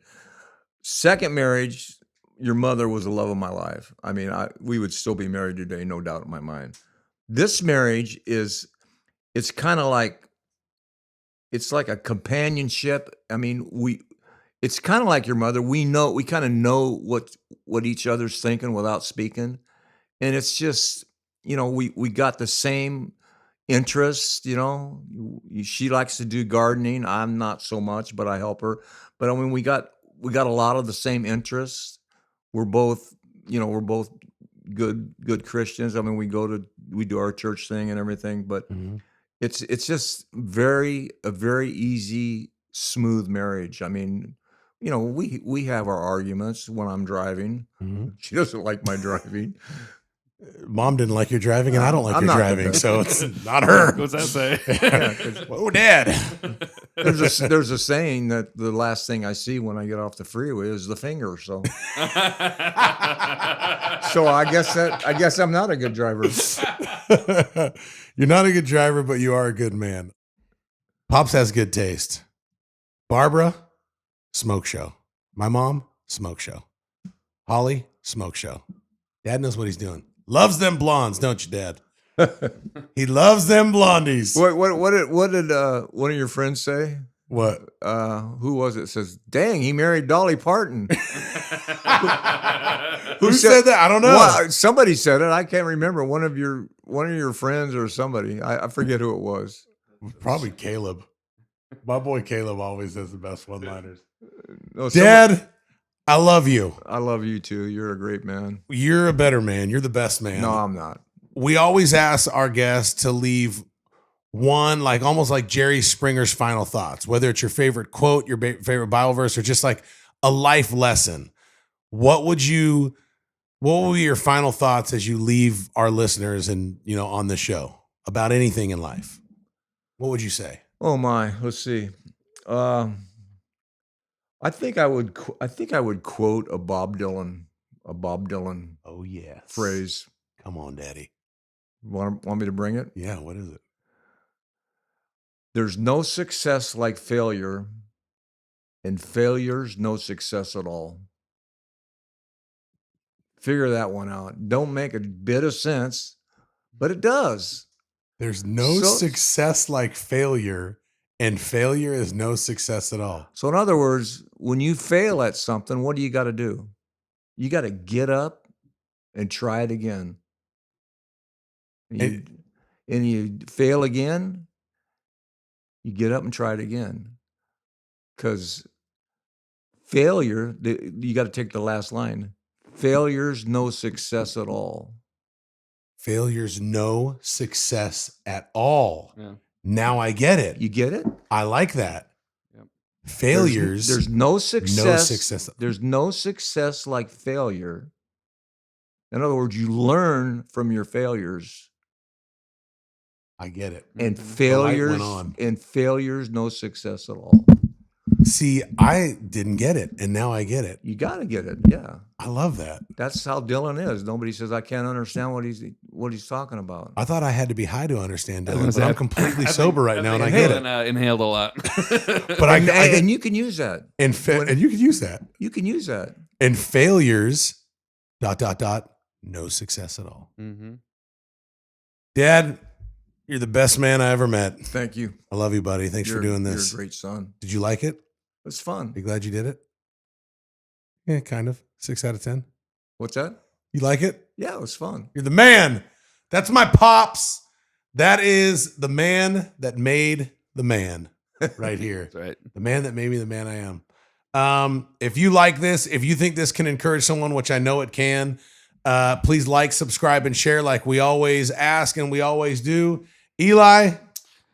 Second marriage, your mother was the love of my life. I mean, we would still be married today, no doubt in my mind. This marriage it's kind of like, it's like a companionship. I mean, it's kind of like your mother. We kind of know what each other's thinking without speaking. And it's just, we got the same interests, she likes to do gardening. I'm not so much, but I help her. But I mean, we got a lot of the same interests. We're both good Christians. I mean, we do our church thing and everything, but it's just a very easy, smooth marriage. I mean, we have our arguments when I'm driving. She doesn't like my driving. Mom didn't like your driving, and I don't like your driving, so it's not her. What's that say? Oh, Dad. There's a saying that the last thing I see when I get off the freeway is the finger. So, so I guess I'm not a good driver. You're not a good driver, but you are a good man. Pops has good taste. Barbara, smoke show. My mom, smoke show. Holly, smoke show. Dad knows what he's doing. Loves them blondes, don't you, Dad? He loves them blondies. What did one of your friends say? What? Who was it? Says, dang, he married Dolly Parton. Who said that? I don't know. Well, somebody said it. I can't remember. One of your friends or somebody. I forget who it was. Probably Caleb. My boy Caleb always has the best one-liners. No, Dad, I love you. I love you too. You're a great man. You're a better man. You're the best man. No, I'm not. We always ask our guests to leave one, like almost like Jerry Springer's final thoughts, whether it's your favorite quote, your favorite Bible verse, or just like a life lesson. What would be your final thoughts as you leave our listeners and, on the show about anything in life? What would you say? Oh my, let's see. I think I would quote a Bob Dylan Oh, yes. phrase. Come on, Daddy. Want me to bring it? Yeah, what is it? There's no success like failure, and failure's no success at all. Figure that one out. Don't make a bit of sense, but it does. There's no success like failure, and failure is no success at all. So in other words, when you fail at something, what do you got to do? You got to get up and try it again. And you fail again, you get up and try it again. Because failure, you got to take the last line. Failure's no success at all. Failure's no success at all. Yeah. Now I get it. You get it? I like that. Yep. Failures. There's no success. No success. There's no success like failure. In other words, you learn from your failures. I get it. And The light failures went on. and failures no success at all. See, I didn't get it, and now I get it. You got to get it. Yeah. I love that. That's how Dylan is. Nobody says I can't understand what he's talking about. I thought I had to be high to understand I Dylan, was but gonna I'm say, completely I sober think- right now, and I think get it. Dylan, inhaled a lot. But I and you can use that. and you can use that. You can use that. And failures, ... no success at all. Mm-hmm. Dad, you're the best man I ever met. Thank you. I love you, buddy. Thanks for doing this. You're a great son. Did you like it? It's fun. Are you glad you did it? Yeah, kind of. 6 out of 10. What's that? You like it? Yeah, it was fun. You're the man. That's my pops. That is the man that made the man right here. That's right. The man that made me the man I am. If you like this, if you think this can encourage someone, which I know it can, please like, subscribe, and share like we always ask and we always do. Eli,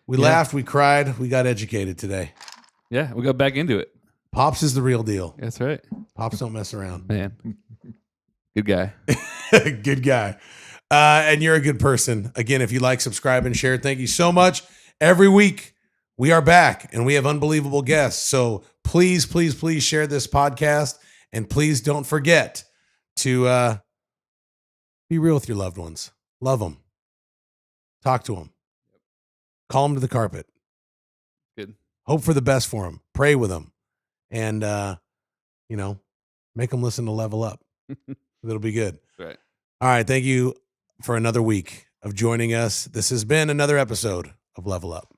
we laughed, we cried, we got educated today. Yeah, we got back into it. Pops is the real deal. That's right, Pops don't mess around. man. Good guy. Good guy. And you're a good person. Again, if you like, subscribe, and share, thank you so much. Every week we are back and we have unbelievable guests. So please, please, please share this podcast. And please don't forget to be real with your loved ones. Love them. Talk to them. Call them to the carpet. Good. Hope for the best for them. Pray with them. And, make them listen to Level Up. It'll be good. Right. All right. Thank you for another week of joining us. This has been another episode of Level Up.